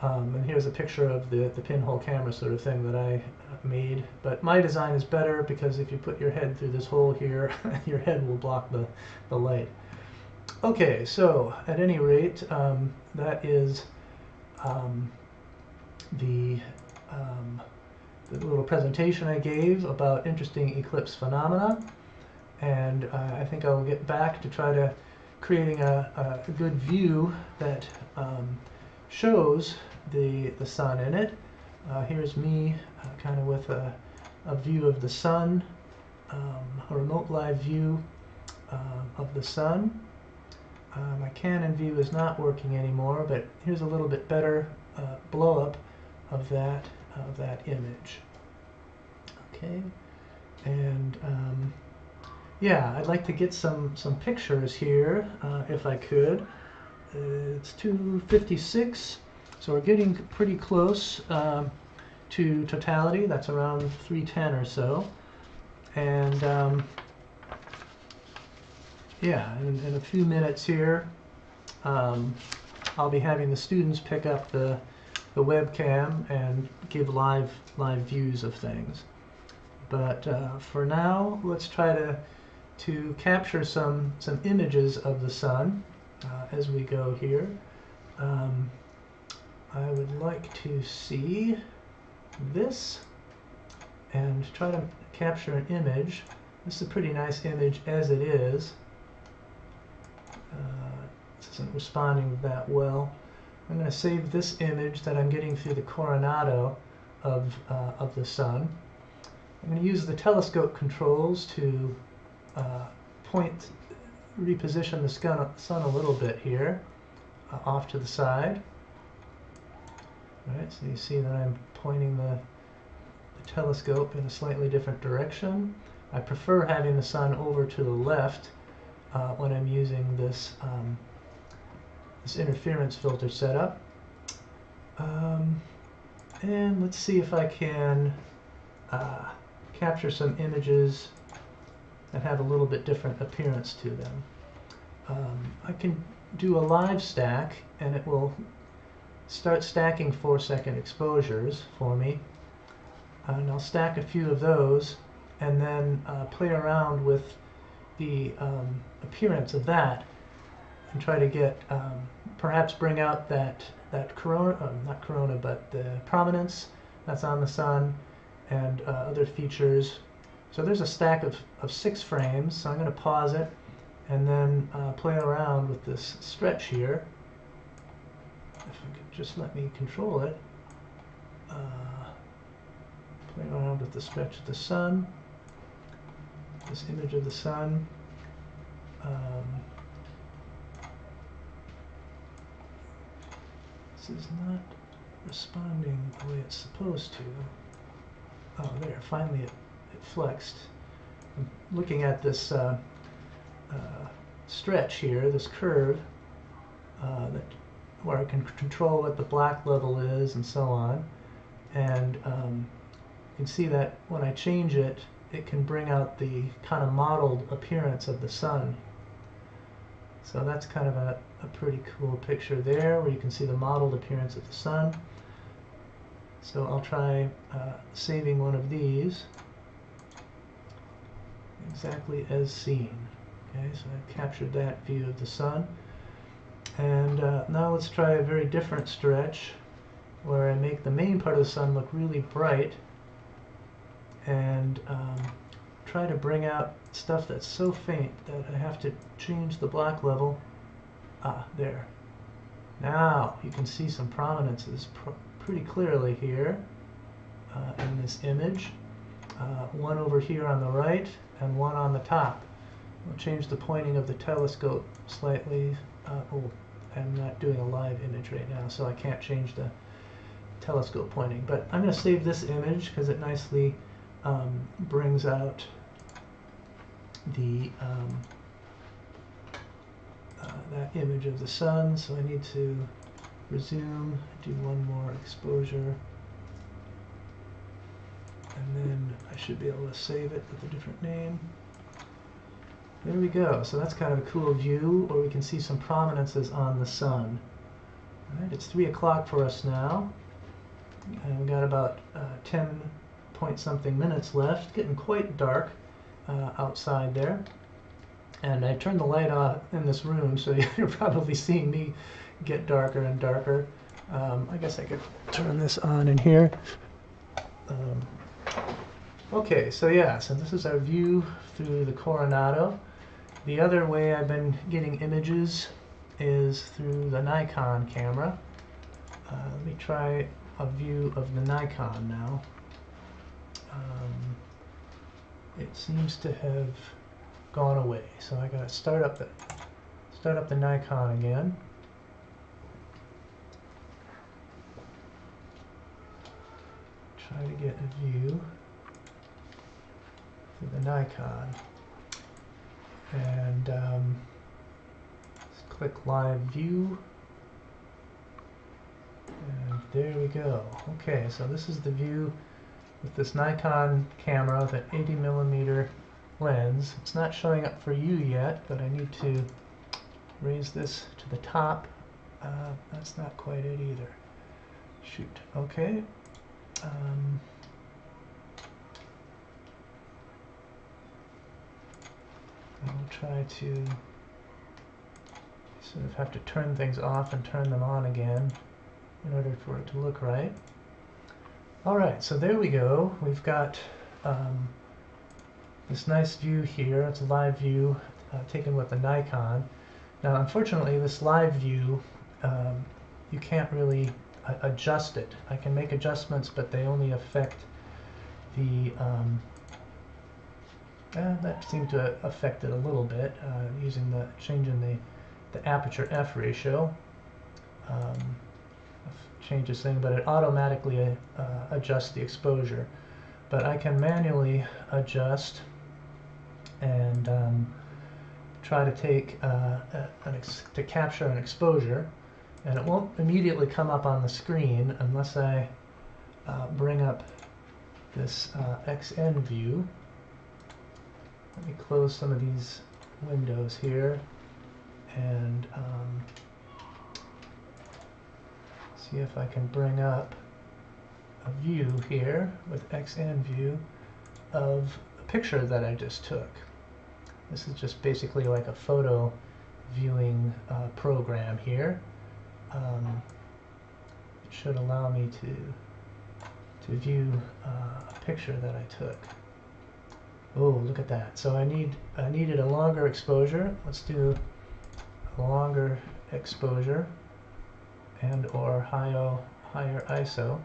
And here's a picture of the pinhole camera sort of thing that I made. But my design is better because if you put your head through this hole here, your head will block the light. Okay, so at any rate, that is the little presentation I gave about interesting eclipse phenomena. And I think I'll get back to try to creating a good view that shows the sun in it. Here's me kind of with a view of the sun, a remote live view of the sun. My Canon view is not working anymore, but here's a little bit better blow-up of that image. Okay, and yeah, I'd like to get some pictures here if I could. It's 2:56, so we're getting pretty close to totality. That's around 3:10 or so, and yeah, in a few minutes here, I'll be having the students pick up the webcam and give live views of things. But for now, let's try to capture some images of the sun as we go here. I would like to see this and try to capture an image. This is a pretty nice image as it is. This isn't responding that well. I'm going to save this image that I'm getting through the Coronado of the sun. I'm going to use the telescope controls to reposition the sun a little bit here, off to the side. Right, so you see that I'm pointing the telescope in a slightly different direction. I prefer having the sun over to the left when I'm using this interference filter setup. And let's see if I can capture some images that have a little bit different appearance to them. I can do a live stack, and it will start stacking 4-second exposures for me. And I'll stack a few of those and then play around with the appearance of that and try to get, perhaps bring out that corona, not corona, but the prominence that's on the sun and other features. So there's a stack of 6 frames, so I'm going to pause it and then play around with this stretch here. If you could just let me control it. Play around with the stretch of the sun, this image of the sun. This is not responding the way it's supposed to. Oh, there, finally it flexed. I'm looking at this stretch here, this curve, where I can control what the black level is and so on. And you can see that when I change it, it can bring out the kind of mottled appearance of the sun. So that's kind of a pretty cool picture there, where you can see the mottled appearance of the sun. So I'll try saving one of these exactly as seen. Okay, so I've captured that view of the sun. And now let's try a very different stretch where I make the main part of the sun look really bright and try to bring out stuff that's so faint that I have to change the black level. Ah, there. Now you can see some prominences pretty clearly here in this image. One over here on the right and one on the top. I'll change the pointing of the telescope slightly. Oh, I'm not doing a live image right now, so I can't change the telescope pointing. But I'm going to save this image because it nicely brings out the that image of the sun. So I need to resume, do one more exposure, and then I should be able to save it with a different name. There we go. So that's kind of a cool view where we can see some prominences on the sun. Alright, it's 3 o'clock for us now, and we've got about 10 point something minutes left. Getting quite dark outside there. And I turned the light on in this room, so you're probably seeing me get darker and darker. I guess I could turn this on in here. Okay, so yeah, so this is our view through the Coronado. The other way I've been getting images is through the Nikon camera. Let me try a view of the Nikon now. It seems to have gone away, so I gotta start up the Nikon again. Try to get a view through the Nikon, and let's click live view, and there we go. Okay, so this is the view with this Nikon camera with an 80mm lens. It's not showing up for you yet, but I need to raise this to the top. That's not quite it either. Shoot. Okay. I'll try to sort of have to turn things off and turn them on again in order for it to look right. Alright, so there we go. We've got this nice view here. It's a live view taken with the Nikon. Now, unfortunately, this live view, you can't really adjust it. I can make adjustments, but they only affect the that seemed to affect it a little bit, changing the aperture f ratio. Changes things, but it automatically adjusts the exposure. But I can manually adjust and try to take to capture an exposure, and it won't immediately come up on the screen unless I bring up this XN view. Let me close some of these windows here and see if I can bring up a view here with XN view of a picture that I just took. This is just basically like a photo viewing program here. It should allow me to view a picture that I took. Oh, look at that. So I needed a longer exposure. Let's do a longer exposure and or higher ISO.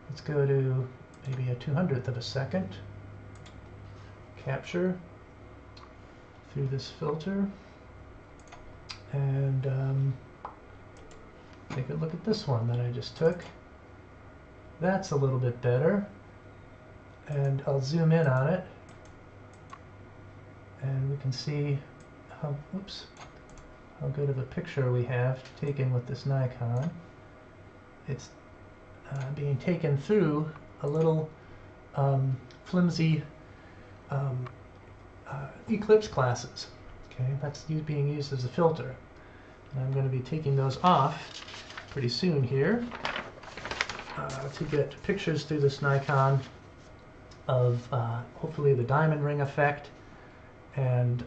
Let's go to maybe a 200th of a second. Capture through this filter, and take a look at this one that I just took. That's a little bit better, and I'll zoom in on it, and we can see how good of a picture we have taken with this Nikon. It's being taken through a little flimsy Eclipse glasses. Okay, that's being used as a filter, and I'm going to be taking those off pretty soon here to get pictures through this Nikon of hopefully the diamond ring effect and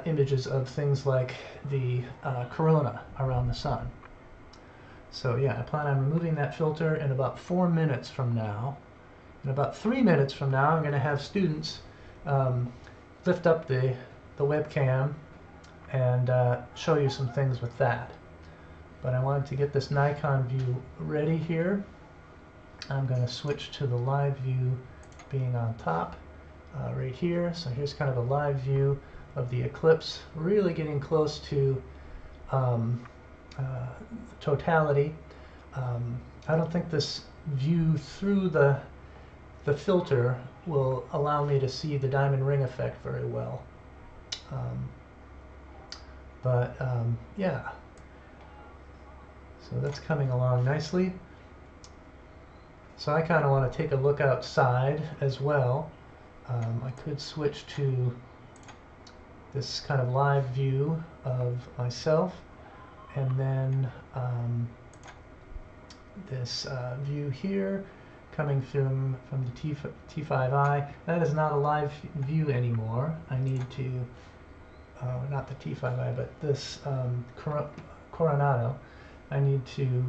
images of things like the corona around the sun. So yeah, I plan on removing that filter in about 4 minutes from now. In about 3 minutes from now, I'm going to have students lift up the webcam and show you some things with that. But I wanted to get this Nikon view ready here. I'm going to switch to the live view being on top right here. So here's kind of a live view of the eclipse, really getting close to totality. I don't think this view through the filter will allow me to see the diamond ring effect very well. Yeah, so that's coming along nicely. So I kind of want to take a look outside as well. I could switch to this kind of live view of myself, and then this view here coming from the T5i. That is not a live view anymore. I need to, not the T5i, but this Coronado. I need to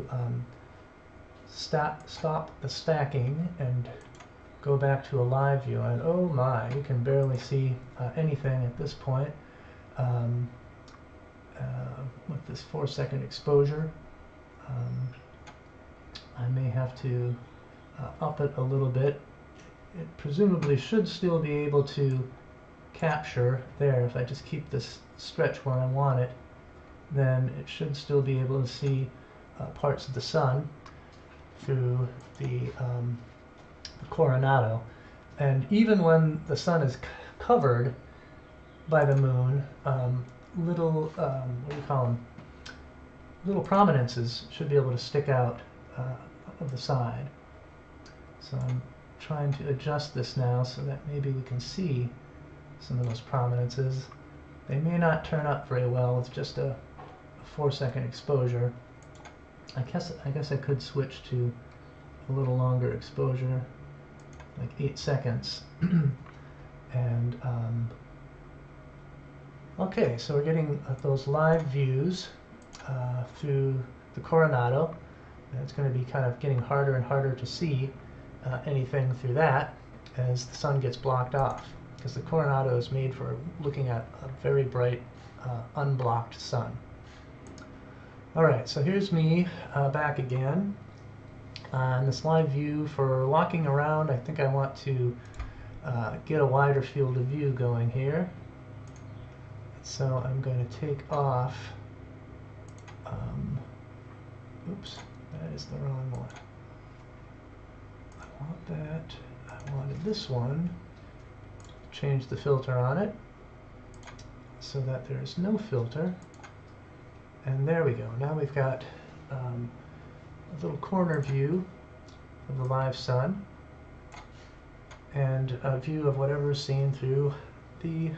stop the stacking and go back to a live view. And oh my, you can barely see anything at this point with this 4-second exposure. I may have to up it a little bit. It presumably should still be able to capture there. If I just keep this stretch where I want it, then it should still be able to see parts of the sun through the Coronado. And even when the sun is covered by the moon, little, what do you call them? Little prominences should be able to stick out of the side. So I'm trying to adjust this now so that maybe we can see some of those prominences. They may not turn up very well with just a 4-second exposure. I guess I could switch to a little longer exposure, like 8 seconds. And okay, so we're getting those live views through the Coronado. And it's going to be kind of getting harder and harder to see anything through that as the sun gets blocked off, because the Coronado is made for looking at a very bright unblocked sun. Alright, so here's me back again on this live view. For walking around, I think I want to get a wider field of view going here. So I'm going to take off, oops, that is the wrong one. I want that, I wanted this one. Change the filter on it so that there's no filter. And there we go. Now we've got a little corner view of the live sun and a view of whatever is seen through the,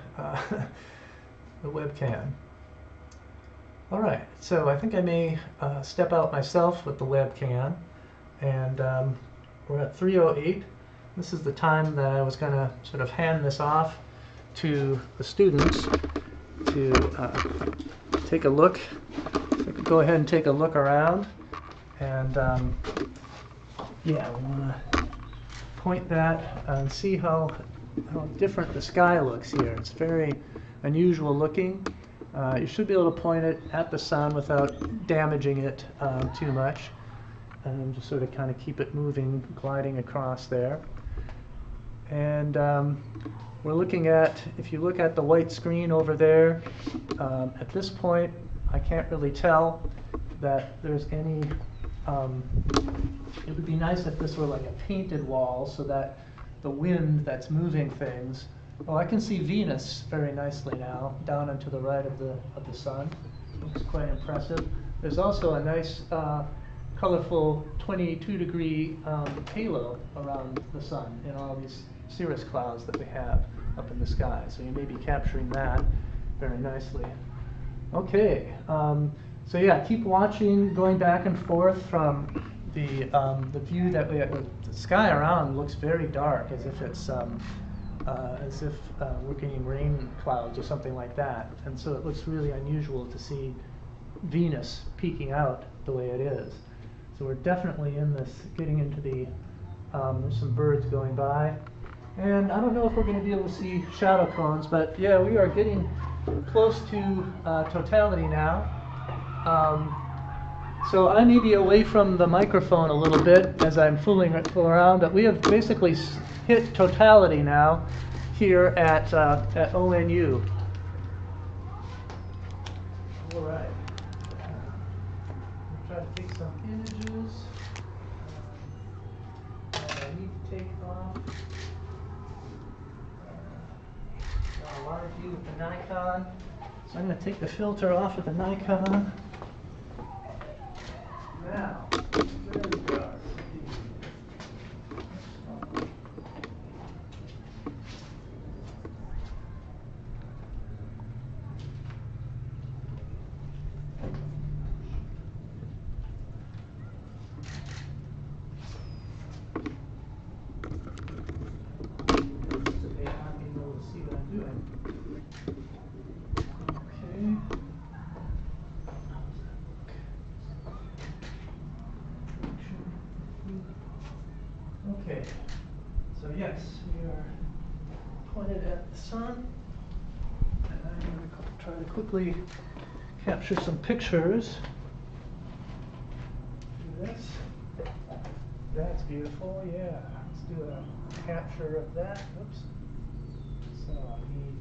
the webcam. All right, so I think I may step out myself with the webcam, and we're at 3:08. This is the time that I was going to sort of hand this off to the students to take a look. I could go ahead and take a look around, and yeah, we want to point that and see how different the sky looks here. It's very unusual looking. You should be able to point it at the sun without damaging it too much, and just sort of kind of keep it moving, gliding across there. And we're looking at, if you look at the white screen over there, at this point I can't really tell that there's any, it would be nice if this were like a painted wall so that the wind that's moving things, well, I can see Venus very nicely now, down and to the right of the sun. Looks quite impressive. There's also a nice colorful 22-degree halo around the sun in all these cirrus clouds that we have up in the sky. So you may be capturing that very nicely. Okay, so yeah, keep watching, going back and forth from the view that we have. The sky around looks very dark, as if it's we're getting rain clouds or something like that. And so it looks really unusual to see Venus peeking out the way it is. So we're definitely in this, getting into the, there's some birds going by. And I don't know if we're going to be able to see shadow cones, but yeah, we are getting close to totality now. So I may be away from the microphone a little bit as I'm fooling around, but we have basically hit totality now here at ONU. All right. I'll try to take some images. I need to take off a live view with the Nikon. So I'm going to take the filter off with the Nikon. Now, there we are. Okay, so yes, we are pointed at the sun, and I'm going to try to quickly capture some pictures. Do this. That's beautiful, yeah. Let's do a capture of that. Oops. So I need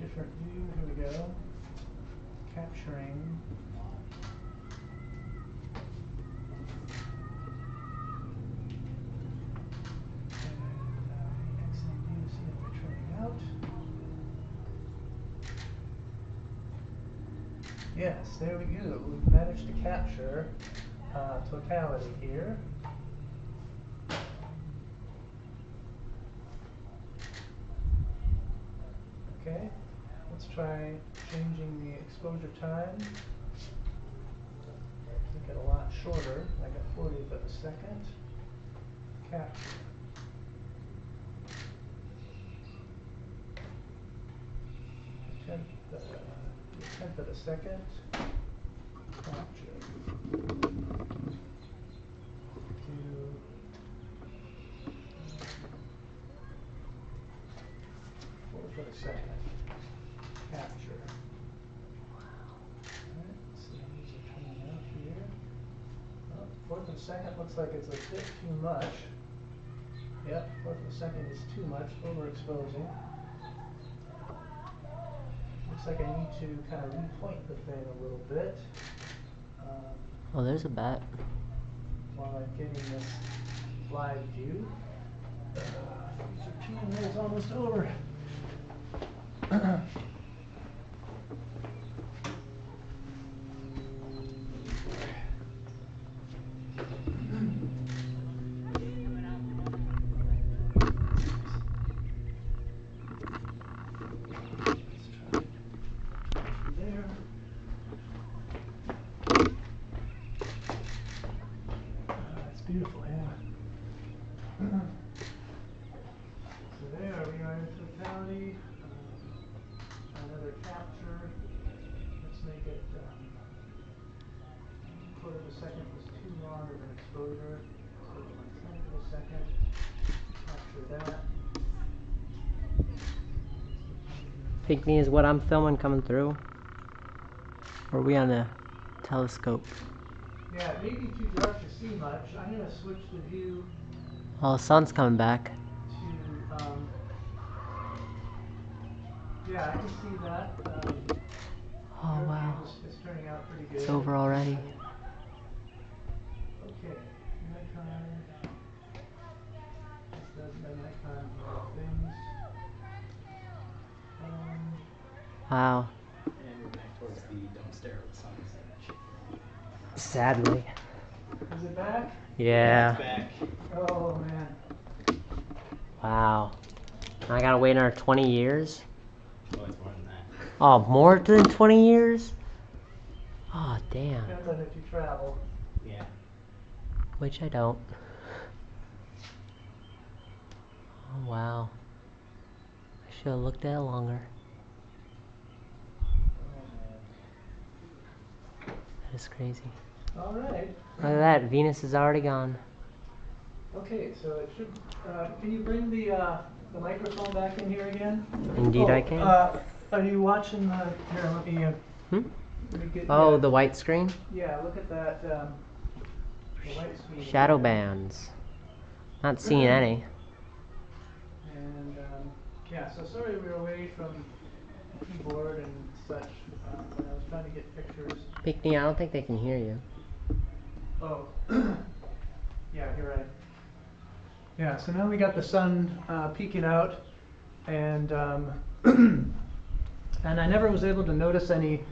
different view. Here we go. Capturing. Excellent view. See if they're turning out. Yes, there we go. We've managed to capture totality here. Okay, let's try changing the exposure time. Make it a lot shorter, like a 40th of a second. Capture. Tenth of a second. Capture. Fourth of a second. Capture. Alright, let's see how these are turning out here. Oh, fourth of a second looks like it's a bit too much. Yep, fourth of a second is too much, overexposing. Looks like I need to kind of repoint the thing a little bit. Oh, there's a bat. While I'm getting this live view. User is almost over. Beautiful, yeah. So there we are in totality. Another capture. Let's make it quarter of a second was too long of an exposure. So 1/10 of a second. Capture that. Pinkney is what I'm filming coming through. Or are we on a telescope? Yeah, it may be too dark to see much. I'm going to switch the view. Oh, the sun's coming back. To, yeah, I can see that. Oh, wow. It's turning out pretty good. It's over already. Okay, Nikon. This does the Nikon things. Wow. And we're back towards the don't stare at the sun section. Sadly. Is it back? Yeah. It's back. Oh, man. Wow. I gotta wait another 20 years? Oh, it's more than that. Oh, more than 20 years? Oh, damn. Depends on if you travel. Yeah. Which I don't. Oh, wow. I should have looked at it longer. Oh, man. That is crazy. All right. Look at that. Venus is already gone. Okay, so it should. Can you bring the microphone back in here again? Indeed, I can. Are you watching the? Here, let me. Let me get, Oh, yeah. the white screen? Yeah, look at that. The white screen. Shadow bands. Not seeing any. And yeah, so sorry we were away from the keyboard and such when I was trying to get pictures. Pinkney, I don't think they can hear you. Oh, yeah, you're right. Yeah, so now we got the sun peeking out, and and I never was able to notice any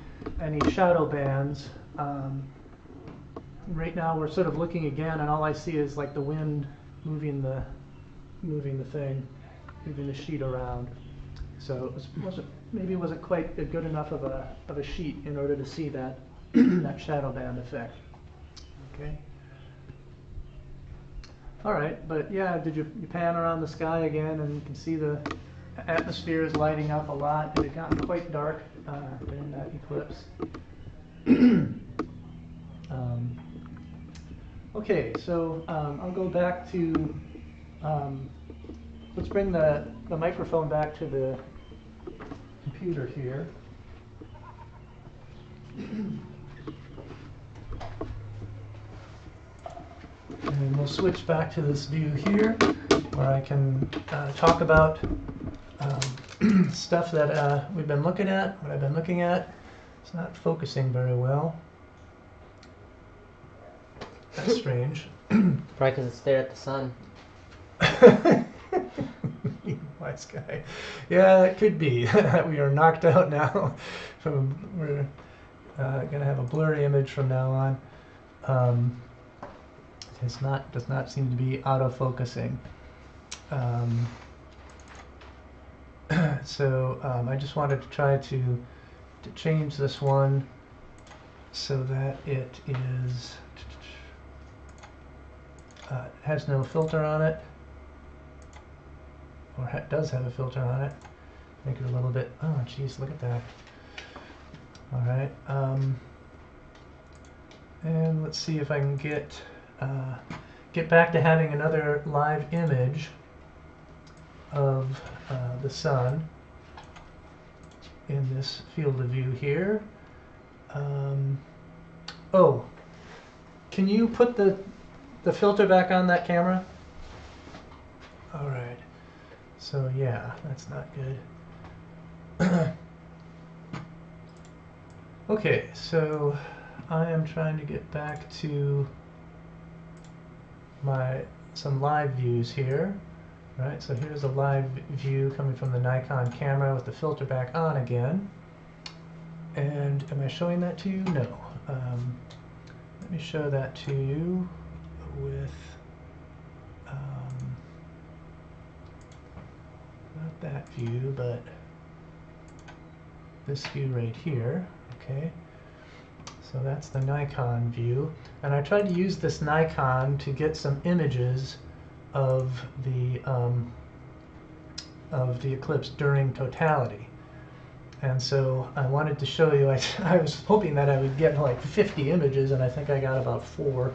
shadow bands. Right now we're sort of looking again, and all I see is like the wind moving the thing, moving the sheet around. So it wasn't quite good enough of a sheet in order to see that that shadow band effect. Okay. All right, but yeah, did you pan around the sky again, and you can see the atmosphere is lighting up a lot. It had gotten quite dark during that eclipse. Okay, so I'll go back to, let's bring the microphone back to the computer here. And we'll switch back to this view here, where I can talk about stuff that we've been looking at, what I've been looking at. It's not focusing very well. That's strange. Probably because it's there at the sun. You wise guy. Yeah, it could be. We are knocked out now. We're going to have a blurry image from now on. Does not seem to be auto-focusing. So I just wanted to try to change this one so that it is has no filter on it, or does have a filter on it. Make it a little bit. Oh, geez, look at that. All right, and let's see if I can get back to having another live image of the sun in this field of view here. Oh, can you put the filter back on that camera? All right. So yeah, that's not good. Okay, so I am trying to get back to some live views here. Right, so here's a live view coming from the Nikon camera with the filter back on again. And am I showing that to you? No. Let me show that to you with not that view, but this view right here. Okay, so that's the Nikon view, and I tried to use this Nikon to get some images of the eclipse during totality. And so I wanted to show you, I was hoping that I would get like 50 images, and I think I got about 4.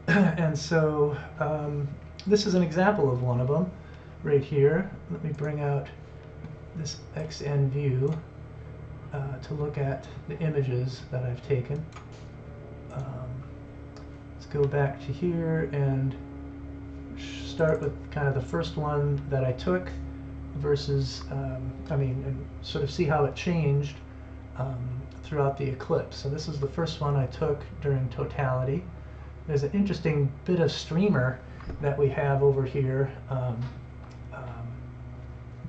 And so this is an example of one of them right here. Let me bring out this XN view to look at the images that I've taken. Let's go back to here and start with kind of the first one that I took versus, and sort of see how it changed throughout the eclipse. So this is the first one I took during totality. There's an interesting bit of streamer that we have over here,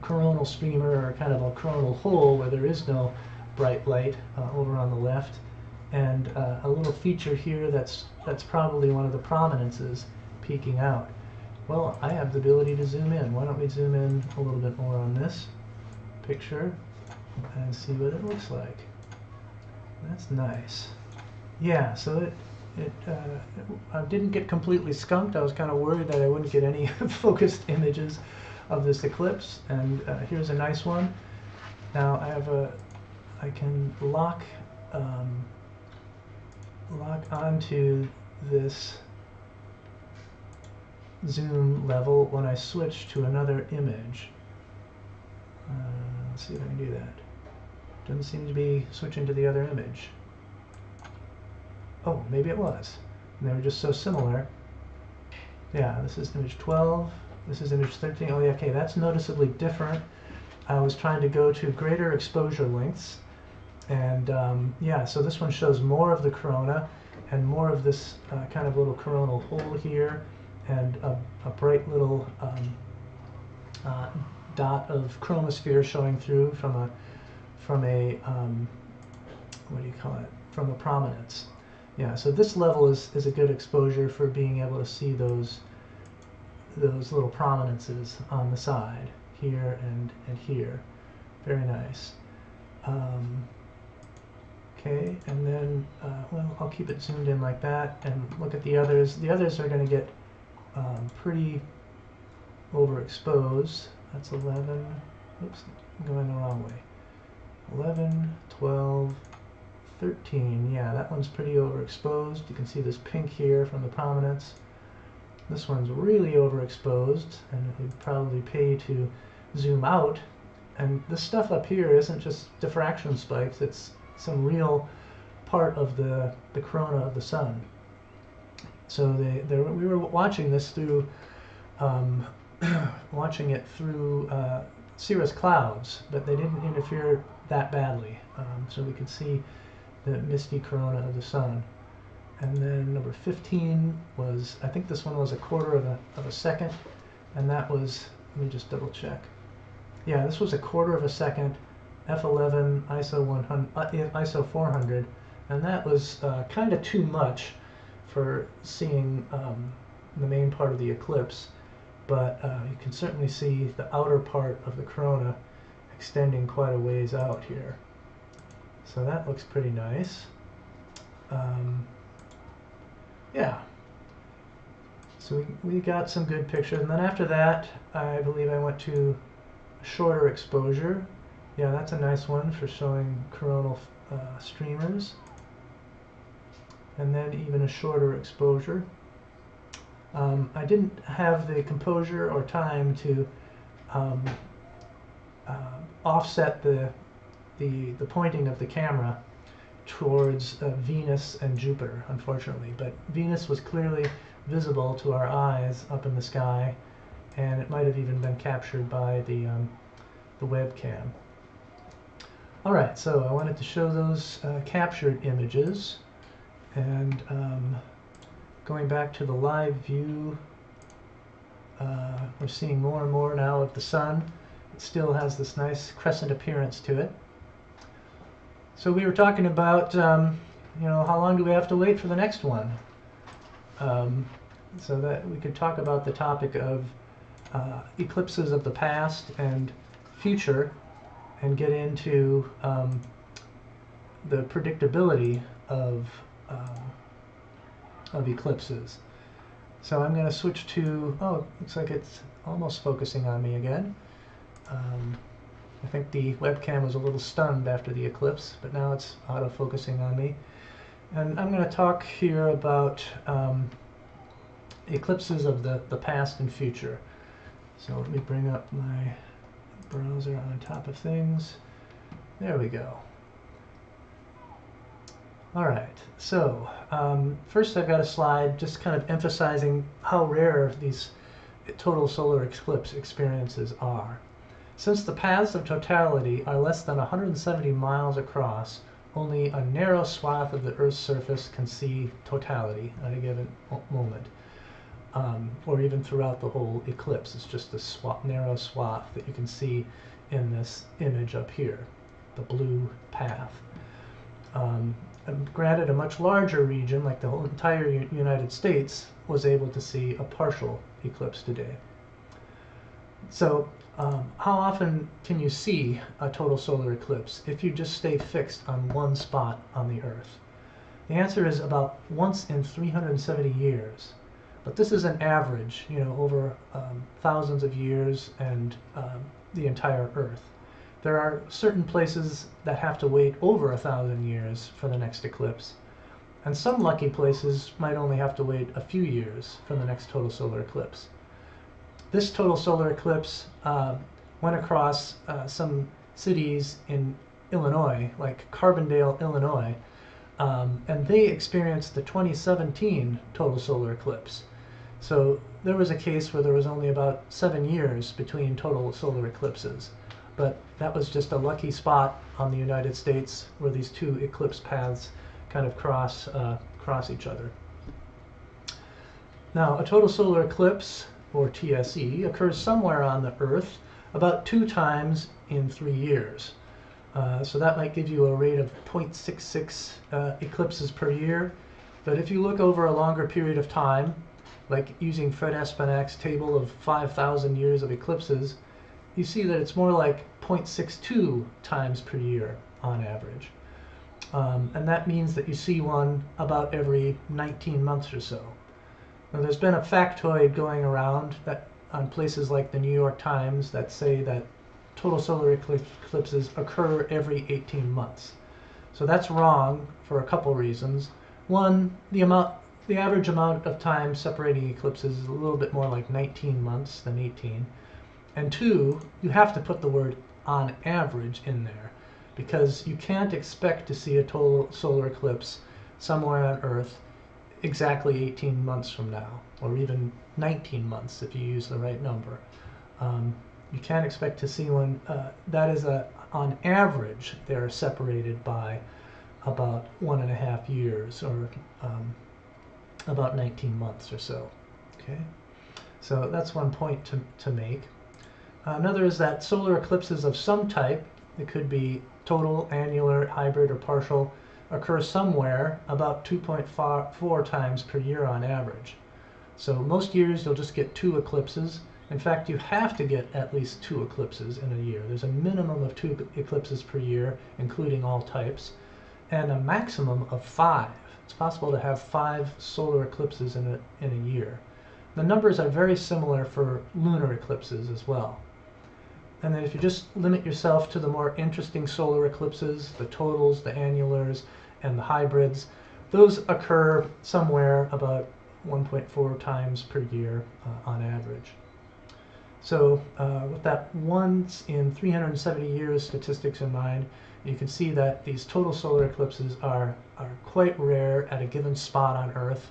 coronal streamer, or kind of a coronal hole where there is no bright light over on the left, and a little feature here that's probably one of the prominences peeking out. Well, I have the ability to zoom in. Why don't we zoom in a little bit more on this picture and see what it looks like. That's nice. Yeah, so I didn't get completely skunked. I was kind of worried that I wouldn't get any focused images of this eclipse, and here's a nice one. Now I can lock onto this zoom level when I switch to another image. Let's see if I can do that. Doesn't seem to be switching to the other image. Oh, maybe it was. And they were just so similar. Yeah, this is image 12. This is image 13. Oh yeah, okay, that's noticeably different. I was trying to go to greater exposure lengths. And yeah, so this one shows more of the corona and more of this kind of little coronal hole here, and a bright little dot of chromosphere showing through from a what do you call it? From a prominence. Yeah, so this level is a good exposure for being able to see those little prominences on the side here and here. Very nice. Okay, and then well, I'll keep it zoomed in like that and look at the others. The others are going to get pretty overexposed. That's 11. Oops, I'm going the wrong way. 11, 12, 13, yeah, that one's pretty overexposed. You can see this pink here from the prominence. This one's really overexposed, and it would probably pay to zoom out. And this stuff up here isn't just diffraction spikes, it's some real part of the corona of the sun. So we were watching this through, watching it through cirrus clouds, but they didn't interfere that badly. So we could see the misty corona of the sun. And then number 15 was, I think this one was a quarter of a second, and that was, let me just double check. Yeah, this was a quarter of a second, f11, ISO 100, ISO 400, and that was kind of too much for seeing the main part of the eclipse, but you can certainly see the outer part of the corona extending quite a ways out here. So that looks pretty nice. Yeah. So we got some good pictures, and then after that, I believe I went to a shorter exposure. Yeah, that's a nice one for showing coronal streamers. And then even a shorter exposure. I didn't have the composure or time to offset the pointing of the camera towards Venus and Jupiter, unfortunately. But Venus was clearly visible to our eyes up in the sky, and it might have even been captured by the webcam. All right, so I wanted to show those captured images, and going back to the live view, we're seeing more and more now of the sun. It still has this nice crescent appearance to it. So we were talking about, you know, how long do we have to wait for the next one? So that we could talk about the topic of eclipses of the past and future, and get into the predictability of eclipses. So I'm going to switch to, oh, looks like it's almost focusing on me again. I think the webcam was a little stunned after the eclipse, but now it's auto-focusing on me. And I'm going to talk here about eclipses of the past and future. So let me bring up my browser on top of things. There we go. All right, so first I've got a slide just kind of emphasizing how rare these total solar eclipse experiences are. Since the paths of totality are less than 170 miles across, only a narrow swath of the Earth's surface can see totality at a given moment, or even throughout the whole eclipse. It's just a narrow swath that you can see in this image up here, the blue path. And granted, a much larger region, like the whole entire United States, was able to see a partial eclipse today. So, how often can you see a total solar eclipse if you just stay fixed on one spot on the Earth? The answer is about once in 370 years. But this is an average, you know, over thousands of years and the entire Earth. There are certain places that have to wait over 1,000 years for the next eclipse. And some lucky places might only have to wait a few years for the next total solar eclipse. This total solar eclipse went across some cities in Illinois, like Carbondale, Illinois, and they experienced the 2017 total solar eclipse. So there was a case where there was only about 7 years between total solar eclipses. But that was just a lucky spot on the United States where these two eclipse paths kind of cross each other. Now, a total solar eclipse, or TSE, occurs somewhere on the Earth about 2 times in 3 years. So that might give you a rate of 0.66 eclipses per year. But if you look over a longer period of time, like using Fred Espenak's table of 5,000 years of eclipses, you see that it's more like 0.62 times per year on average. And that means that you see one about every 19 months or so. Now, there's been a factoid going around that on places like the New York Times that say that total solar eclipses occur every 18 months. So that's wrong for a couple reasons. One, the average amount of time separating eclipses is a little bit more like 19 months than 18. And two, you have to put the word on average in there, because you can't expect to see a total solar eclipse somewhere on Earth exactly 18 months from now, or even 19 months if you use the right number. You can't expect to see one. That is on average, they're separated by about 1.5 years, or about 19 months or so. Okay, so that's one point to make. Another is that solar eclipses of some type, it could be total, annular, hybrid, or partial, occur somewhere about 2.4 times per year on average. So most years you'll just get 2 eclipses. In fact, you have to get at least 2 eclipses in a year. There's a minimum of 2 eclipses per year, including all types, and a maximum of 5. It's possible to have 5 solar eclipses in a year. The numbers are very similar for lunar eclipses as well. And then if you just limit yourself to the more interesting solar eclipses, the totals, the annulars, and the hybrids, those occur somewhere about 1.4 times per year on average. So with that once in 370 years statistics in mind, you can see that these total solar eclipses are quite rare at a given spot on Earth.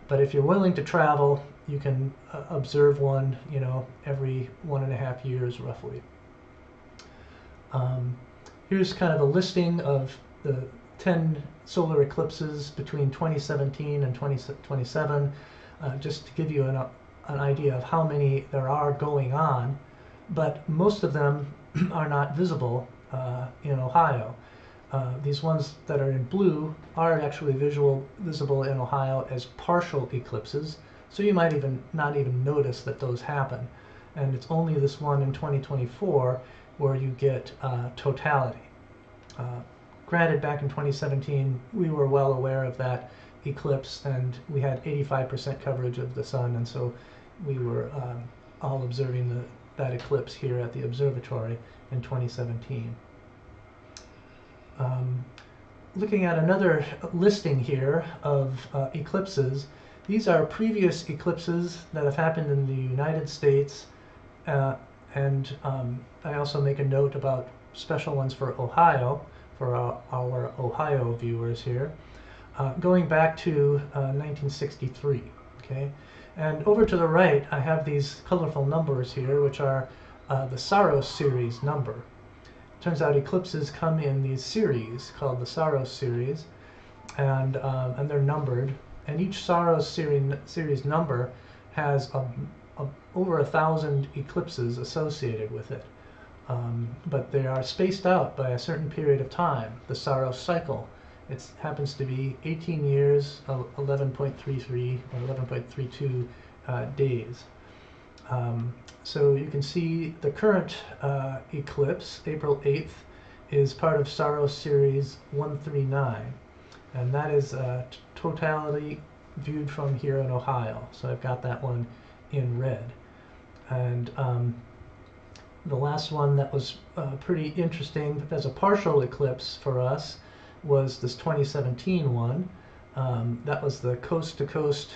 But if you're willing to travel, you can observe one, every 1.5 years roughly. Here's kind of a listing of the 10 solar eclipses between 2017 and 2027, just to give you an idea of how many there are going on. But most of them are not visible in Ohio. These ones that are in blue are actually visible in Ohio as partial eclipses, so you might not even notice that those happen. And it's only this one in 2024 where you get totality. Granted, back in 2017, we were well aware of that eclipse, and we had 85% coverage of the sun, and so we were all observing that eclipse here at the observatory in 2017. Looking at another listing here of eclipses, these are previous eclipses that have happened in the United States, and I also make a note about special ones for Ohio, for our Ohio viewers here, going back to 1963. Okay, and over to the right I have these colorful numbers here, which are the Saros series number. Turns out eclipses come in these series called the Saros series, and they're numbered, and each Saros series number has over 1,000 eclipses associated with it. But they are spaced out by a certain period of time, the Saros cycle. It happens to be 18 years, 11.33 or 11.32 days. So you can see the current eclipse, April 8th, is part of Saros series 139, and that is totality viewed from here in Ohio. So I've got that one in red. And the last one that was pretty interesting as a partial eclipse for us was this 2017 one. That was the coast-to-coast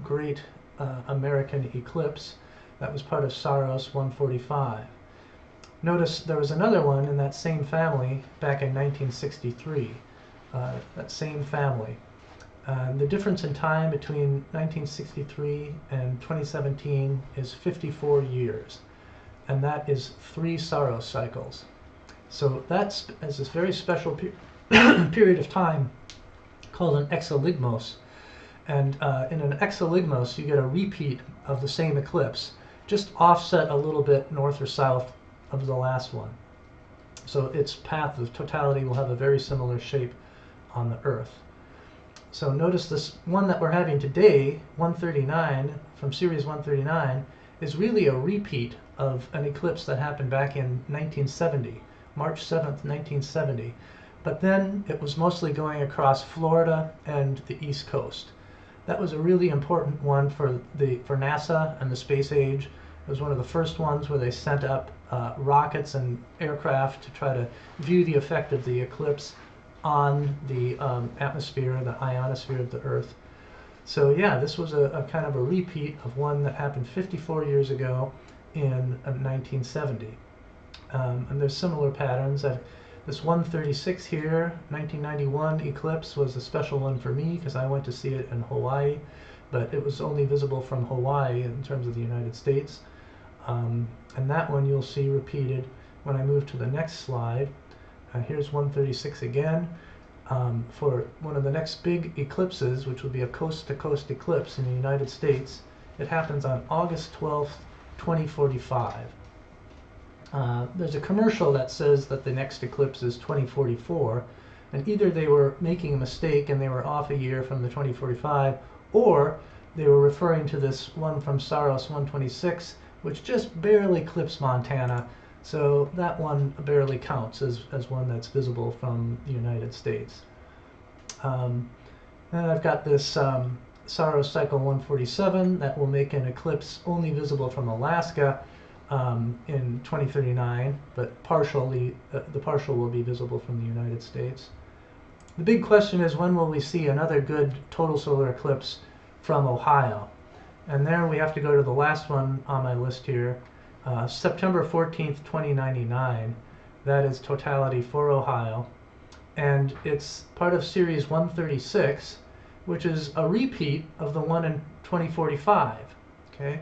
Great American Eclipse. That was part of Saros 145. Notice there was another one in that same family back in 1963. That same family. The difference in time between 1963 and 2017 is 54 years. And that is 3 Saros cycles. So that's as this very special period of time called an exoligmos. And in an exoligmos, you get a repeat of the same eclipse, just offset a little bit north or south of the last one. So its path of totality will have a very similar shape on the Earth. So notice this one that we're having today, 139, from series 139, is really a repeat of an eclipse that happened back in 1970, March 7th, 1970. But then it was mostly going across Florida and the East Coast. That was a really important one for NASA and the space age. It was one of the first ones where they sent up rockets and aircraft to try to view the effect of the eclipse on the atmosphere, the ionosphere of the Earth. So yeah, this was a kind of a repeat of one that happened 54 years ago in 1970. And there's similar patterns. This 136 here, 1991 eclipse, was a special one for me because I went to see it in Hawaii, but it was only visible from Hawaii in terms of the United States. And that one you'll see repeated when I move to the next slide. Here's 136 again. For one of the next big eclipses, which will be a coast-to-coast eclipse in the United States. It happens on August 12th, 2045. There's a commercial that says that the next eclipse is 2044, and either they were making a mistake and they were off a year from the 2045, or they were referring to this one from Saros 126, which just barely clips Montana. So that one barely counts as one that's visible from the United States. And I've got this Saros cycle 147 that will make an eclipse only visible from Alaska in 2039, but partially, the partial will be visible from the United States. The big question is, when will we see another good total solar eclipse from Ohio? And there we have to go to the last one on my list here. September 14th, 2099. That is totality for Ohio. And it's part of series 136, which is a repeat of the one in 2045. Okay,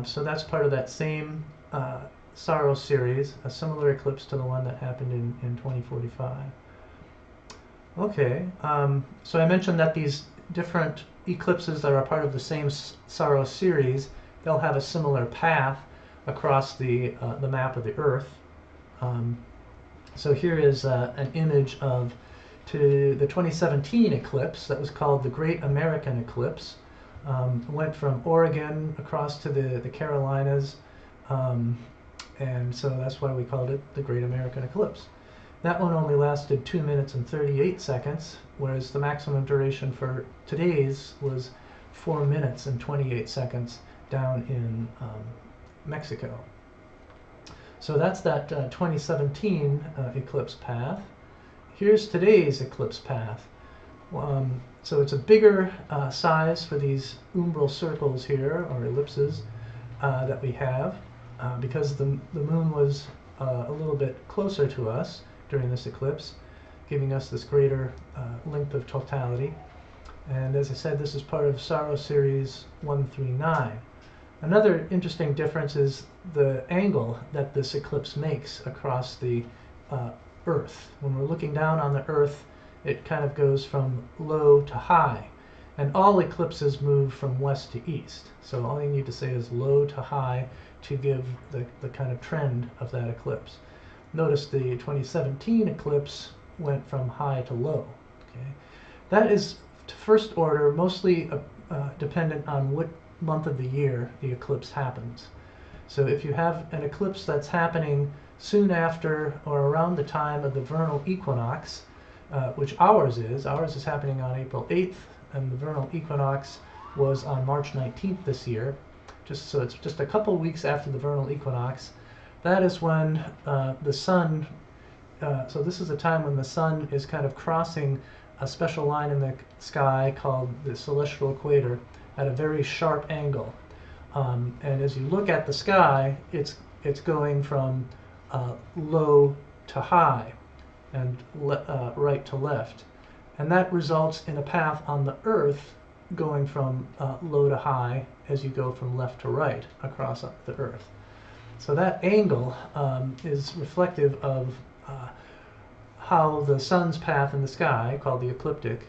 so that's part of that same Saros series, a similar eclipse to the one that happened in 2045. Okay, so I mentioned that these different eclipses that are part of the same Saros series, they'll have a similar path across the map of the Earth. So here is an image of the 2017 eclipse that was called the Great American Eclipse. Went from Oregon across to the Carolinas, and so that's why we called it the Great American Eclipse. That one only lasted 2 minutes and 38 seconds, whereas the maximum duration for today's was 4 minutes and 28 seconds down in Mexico. So that's that 2017 eclipse path. Here's today's eclipse path. So it's a bigger size for these umbral circles here, or ellipses, that we have, because the moon was a little bit closer to us during this eclipse, giving us this greater length of totality. And as I said, this is part of Saros series 139. Another interesting difference is the angle that this eclipse makes across the Earth. When we're looking down on the Earth, it kind of goes from low to high. And all eclipses move from west to east. So all you need to say is low to high to give the kind of trend of that eclipse. Notice the 2017 eclipse went from high to low. Okay? That is, first order, mostly dependent on what month of the year the eclipse happens. So if you have an eclipse that's happening soon after or around the time of the vernal equinox, which ours is happening on April 8th, and the vernal equinox was on March 19th this year. So it's just a couple weeks after the vernal equinox. That is when the sun, so this is a time when the sun is kind of crossing a special line in the sky called the celestial equator at a very sharp angle. And as you look at the sky, it's going from low to high and right to left. And that results in a path on the Earth going from low to high as you go from left to right across the Earth. So that angle is reflective of how the sun's path in the sky, called the ecliptic,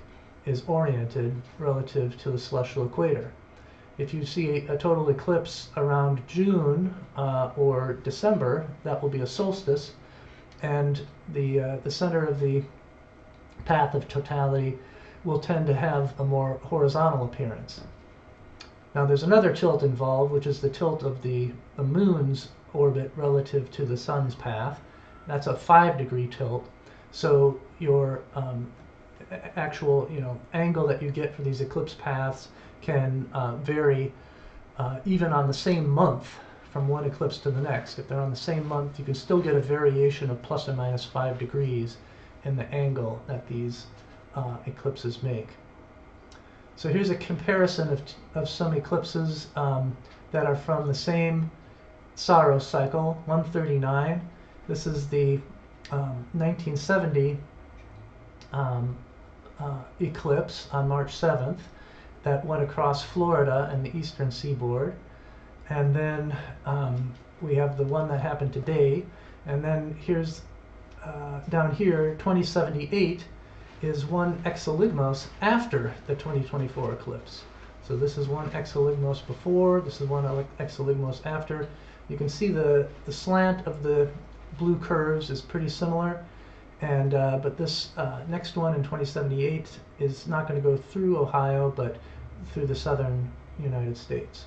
is oriented relative to the celestial equator. If you see a total eclipse around June or December, that will be a solstice, and the center of the path of totality will tend to have a more horizontal appearance. Now there's another tilt involved, which is the tilt of the moon's orbit relative to the sun's path. That's a 5-degree tilt. So your actual angle that you get for these eclipse paths can vary even on the same month from one eclipse to the next. If they're on the same month, you can still get a variation of plus or minus 5 degrees in the angle that these eclipses make. So here's a comparison of some eclipses that are from the same Saros cycle, 139. This is the 1970 eclipse on March 7th that went across Florida and the eastern seaboard. And then we have the one that happened today. And then here's down here, 2078 is one exoligmos after the 2024 eclipse. So this is one exoligmos before, this is one exoligmos after. You can see the slant of the blue curves is pretty similar, and but this next one in 2078 is not going to go through Ohio, but through the southern United States.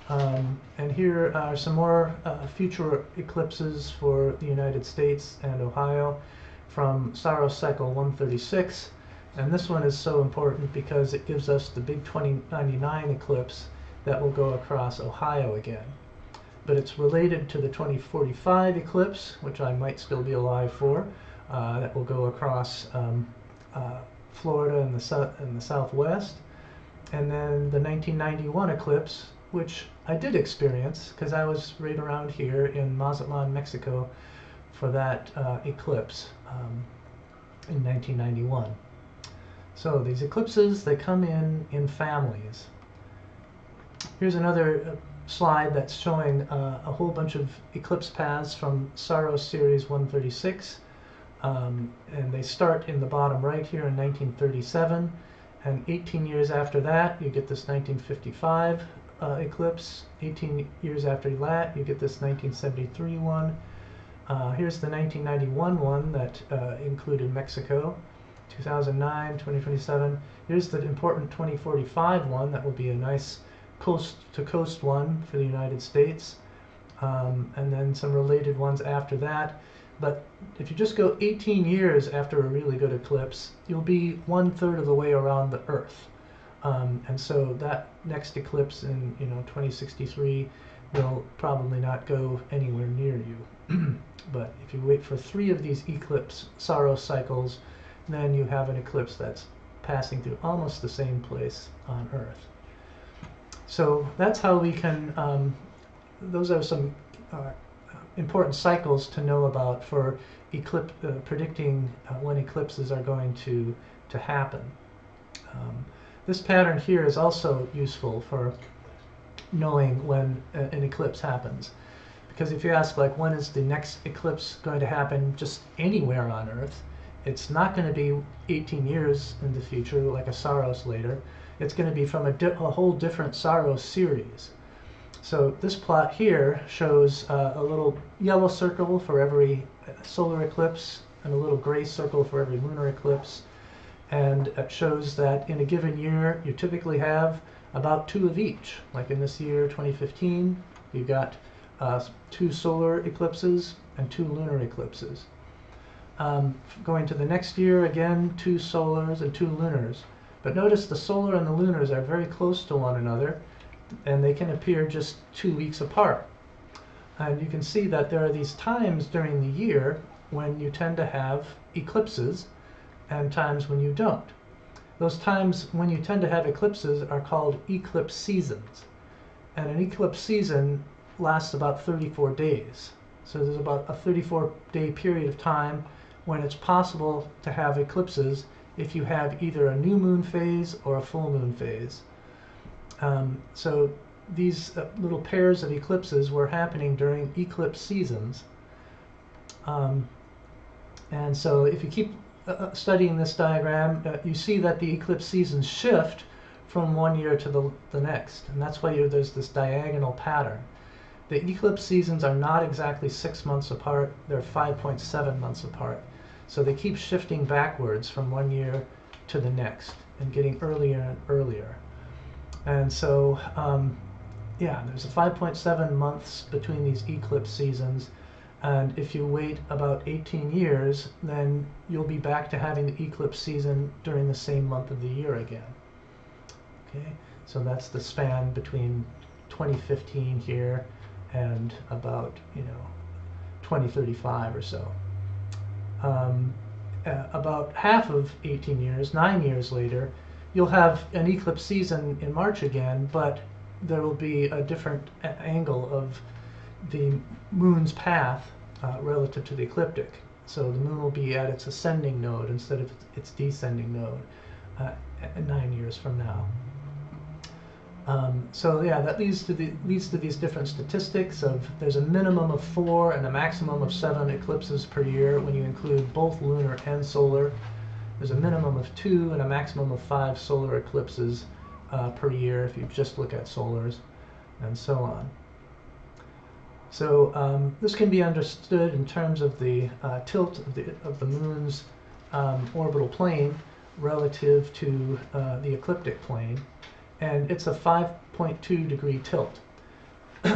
And here are some more future eclipses for the United States and Ohio from Saros cycle 136. And this one is so important because it gives us the big 2099 eclipse that will go across Ohio again. But it's related to the 2045 eclipse, which I might still be alive for, that will go across Florida in the southwest. And then the 1991 eclipse, which I did experience because I was right around here in Mazatlan, Mexico for that eclipse in 1991. So these eclipses, they come in families. Here's another slide that's showing a whole bunch of eclipse paths from Saros series 136. And they start in the bottom right here in 1937. And 18 years after that, you get this 1955 eclipse. 18 years after that, you get this 1973 one. Here's the 1991 one that included Mexico. 2009, 2027. Here's the important 2045 one that will be a nice coast-to-coast one for the United States. And then some related ones after that. But if you just go 18 years after a really good eclipse, you'll be 1/3 of the way around the Earth. And so that next eclipse in 2063 will probably not go anywhere near you. But if you wait for 3 of these eclipse Saros cycles, then you have an eclipse that's passing through almost the same place on Earth. So that's how we can, those are some important cycles to know about for predicting when eclipses are going to happen. This pattern here is also useful for knowing when an eclipse happens. Because if you ask, like, when is the next eclipse going to happen just anywhere on Earth, it's not going to be 18 years in the future, like a Saros later. It's going to be from a whole different Saros series. So this plot here shows a little yellow circle for every solar eclipse and a little gray circle for every lunar eclipse. And it shows that in a given year, you typically have about 2 of each. Like in this year, 2015, you've got 2 solar eclipses and 2 lunar eclipses. Going to the next year, again, 2 solars and 2 lunars. But notice the solar and the lunars are very close to one another, and they can appear just 2 weeks apart. And you can see that there are these times during the year when you tend to have eclipses and times when you don't. Those times when you tend to have eclipses are called eclipse seasons. And an eclipse season lasts about 34 days. So there's about a 34-day period of time when it's possible to have eclipses if you have either a new moon phase or a full moon phase. So these little pairs of eclipses were happening during eclipse seasons. And so if you keep studying this diagram, you see that the eclipse seasons shift from one year to the next. And that's why there's this diagonal pattern. The eclipse seasons are not exactly 6 months apart, they're 5.7 months apart. So they keep shifting backwards from one year to the next and getting earlier and earlier. And so, yeah, there's a 5.7 months between these eclipse seasons. And if you wait about 18 years, then you'll be back to having the eclipse season during the same month of the year again. Okay, so that's the span between 2015 here and about 2035 or so. about half of 18 years, 9 years later, you'll have an eclipse season in March again, but there will be a different angle of the moon's path relative to the ecliptic. So the moon will be at its ascending node instead of its descending node 9 years from now. So yeah, that leads to these different statistics of there's a minimum of 4 and a maximum of 7 eclipses per year when you include both lunar and solar. There's a minimum of 2 and a maximum of 5 solar eclipses per year if you just look at solars, and so on. So this can be understood in terms of the tilt of the moon's orbital plane relative to the ecliptic plane. And it's a 5.2 degree tilt.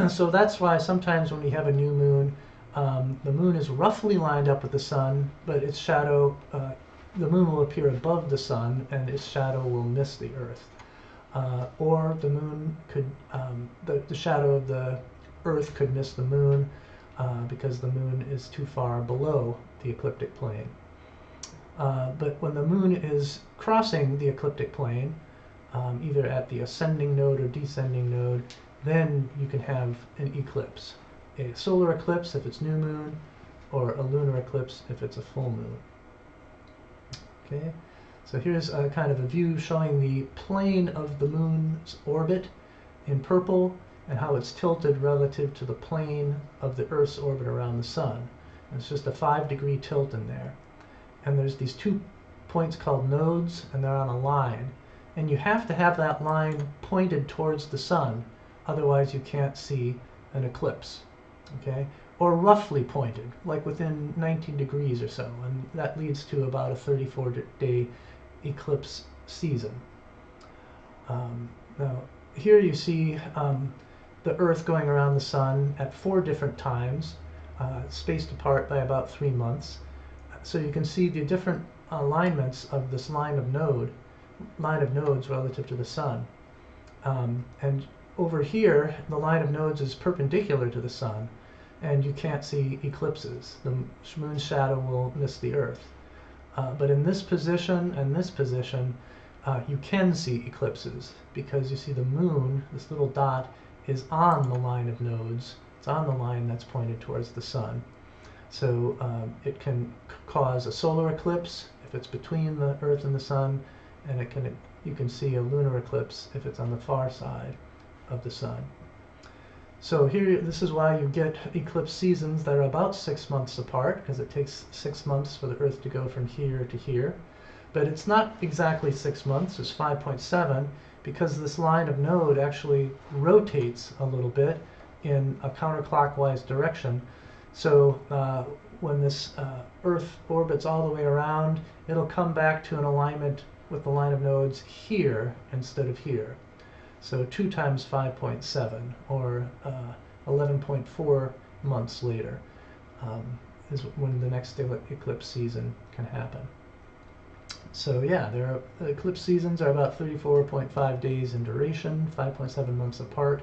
So that's why sometimes when we have a new moon, the moon is roughly lined up with the sun, but its shadow, the moon will appear above the sun and its shadow will miss the earth. Or the moon could, the shadow of the earth could miss the moon because the moon is too far below the ecliptic plane. But when the moon is crossing the ecliptic plane, either at the ascending node or descending node, then you can have an eclipse. A solar eclipse if it's new moon, or a lunar eclipse if it's a full moon. Okay, so here's a kind of a view showing the plane of the moon's orbit in purple and how it's tilted relative to the plane of the Earth's orbit around the sun. And it's just a 5 degree tilt in there. And there's these 2 points called nodes, and they're on a line. And you have to have that line pointed towards the sun, otherwise you can't see an eclipse, okay? Or roughly pointed, like within 19 degrees or so, and that leads to about a 34-day eclipse season. Now, here you see the Earth going around the sun at 4 different times, spaced apart by about 3 months. So you can see the different alignments of this line of nodes relative to the sun. And over here, the line of nodes is perpendicular to the sun, and you can't see eclipses. The moon's shadow will miss the Earth. But in this position and this position, you can see eclipses because you see the moon, this little dot, is on the line of nodes. It's on the line that's pointed towards the sun. So it can cause a solar eclipse if it's between the Earth and the sun, and you can see a lunar eclipse if it's on the far side of the sun. So here, this is why you get eclipse seasons that are about 6 months apart, because it takes 6 months for the Earth to go from here to here. But it's not exactly 6 months, it's 5.7, because this line of node actually rotates a little bit in a counterclockwise direction. So when this Earth orbits all the way around, it'll come back to an alignment with the line of nodes here instead of here. So 2 times 5.7, or 11.4 months later, is when the next eclipse season can happen. So yeah, the eclipse seasons are about 34.5 days in duration, 5.7 months apart.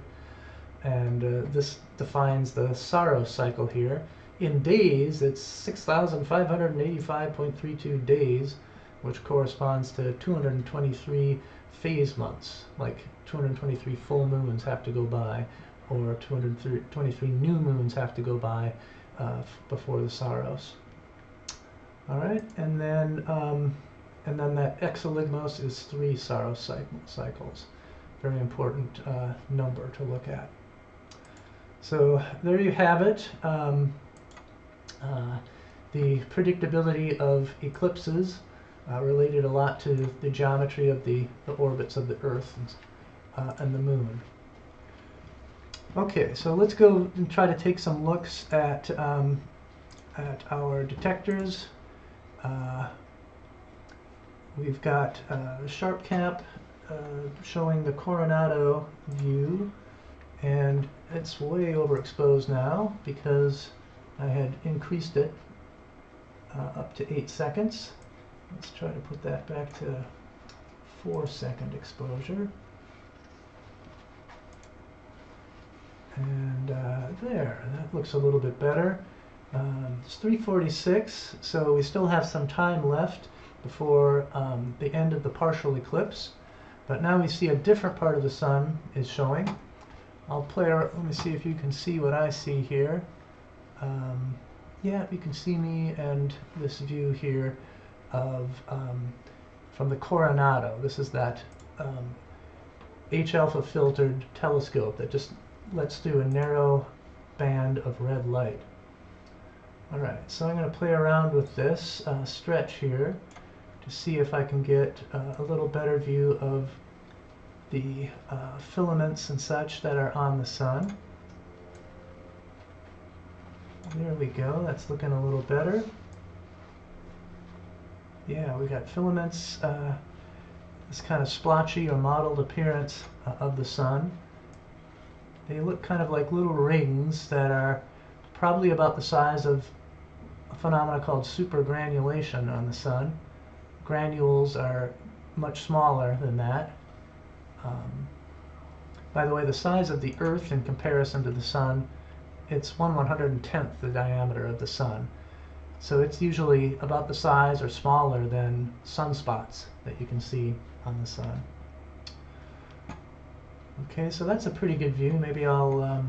And this defines the Saros cycle here. In days, it's 6,585.32 days, which corresponds to 223 phase months, like 223 full moons have to go by, or 223 new moons have to go by before the Saros. All right, and then that exoligmos is 3 Saros cycles. Very important number to look at. So there you have it. The predictability of eclipses related a lot to the geometry of the orbits of the Earth and the Moon. Okay, so let's go and try to take some looks at our detectors. We've got Sharp Camp showing the Coronado view, and it's way overexposed now because I had increased it up to 8 seconds. Let's try to put that back to 4-second exposure. And there, that looks a little bit better. It's 3:46, so we still have some time left before the end of the partial eclipse. But now we see a different part of the sun is showing. Let me see if you can see what I see here. Yeah, you can see me and this view here of from the Coronado. This is that H-alpha filtered telescope that just lets through a narrow band of red light. Alright, so I'm going to play around with this stretch here to see if I can get a little better view of the filaments and such that are on the sun. There we go, that's looking a little better. Yeah, we got filaments, this kind of splotchy or mottled appearance of the sun. They look kind of like little rings that are probably about the size of a phenomenon called supergranulation on the sun. Granules are much smaller than that. By the way, the size of the Earth in comparison to the sun, it's 1/110th the diameter of the sun. So it's usually about the size or smaller than sunspots that you can see on the sun. Okay, so that's a pretty good view. Maybe I'll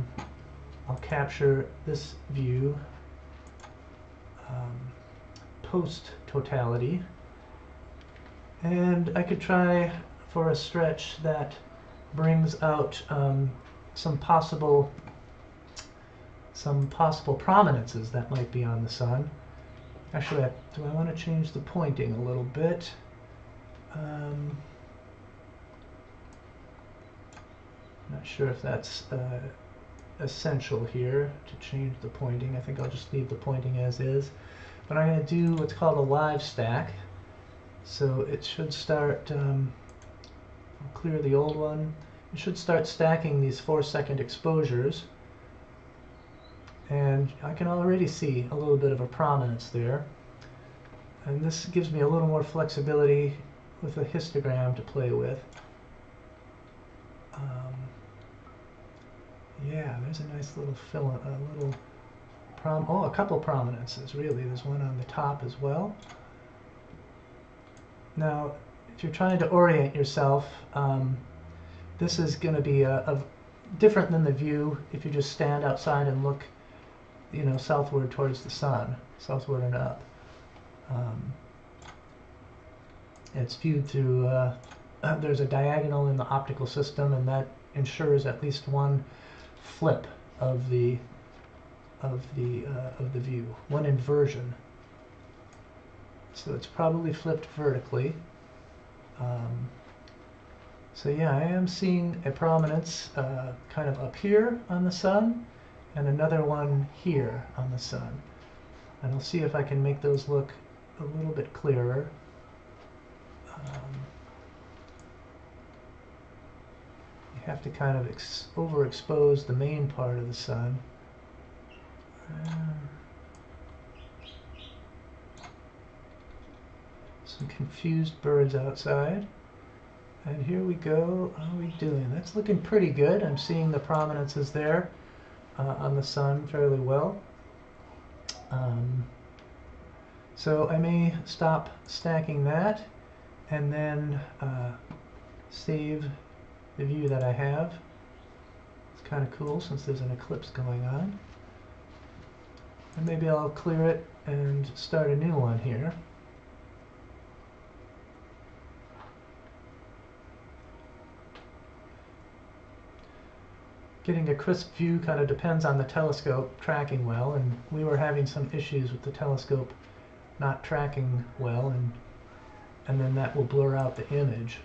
capture this view post-totality. And I could try for a stretch that brings out some possible prominences that might be on the sun. Actually, do I want to change the pointing a little bit? Not sure if that's essential here to change the pointing. I think I'll just leave the pointing as is. But I'm going to do what's called a live stack. So it should start, I'll clear the old one. It should start stacking these 4-second exposures. And I can already see a little bit of a prominence there. And this gives me a little more flexibility with a histogram to play with. Yeah, there's a nice little a couple prominences really. There's one on the top as well. Now, if you're trying to orient yourself, this is going to be different than the view if you just stand outside and look, you know, southward towards the sun, southward and up. It's viewed through. There's a diagonal in the optical system, and that ensures at least one flip of the view, one inversion. So it's probably flipped vertically. So yeah, I am seeing a prominence kind of up here on the sun, and another one here on the sun. And I'll see if I can make those look a little bit clearer. You have to kind of overexpose the main part of the sun. Some confused birds outside. And here we go. How are we doing? That's looking pretty good. I'm seeing the prominences there on the sun fairly well. So I may stop stacking that and then save the view that I have. It's kind of cool since there's an eclipse going on. And maybe I'll clear it and start a new one here. Getting a crisp view kind of depends on the telescope tracking well, and we were having some issues with the telescope not tracking well, and then that will blur out the image.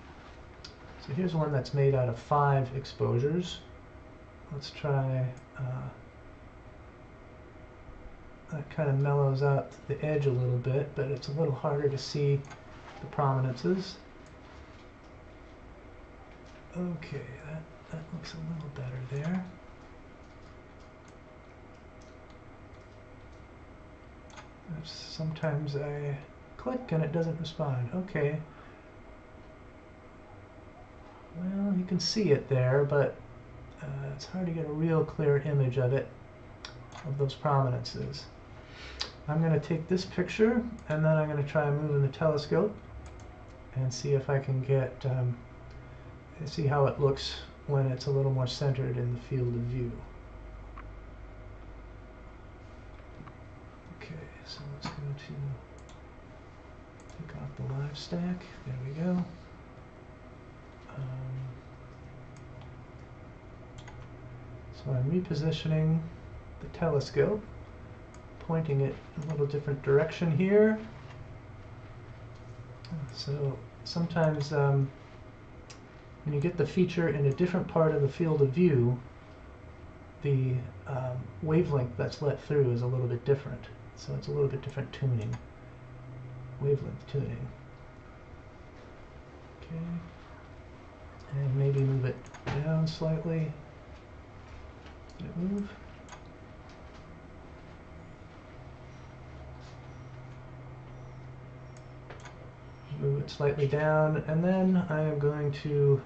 So here's one that's made out of 5 exposures. Let's try, that kind of mellows out the edge a little bit, but it's a little harder to see the prominences. Okay, that looks a little better there. Sometimes I click and it doesn't respond. Okay. Well, you can see it there, but it's hard to get a real clear image of it, of those prominences. I'm going to take this picture and then I'm going to try moving the telescope and see if I can get, see how it looks when it's a little more centered in the field of view. Okay, so let's go to take off the live stack. There we go. So I'm repositioning the telescope, pointing it in a little different direction here. So sometimes when you get the feature in a different part of the field of view, the wavelength that's let through is a little bit different. So it's a little bit different tuning, wavelength tuning. Okay, and maybe move it down slightly. Did it move? Move it slightly down, and then I am going to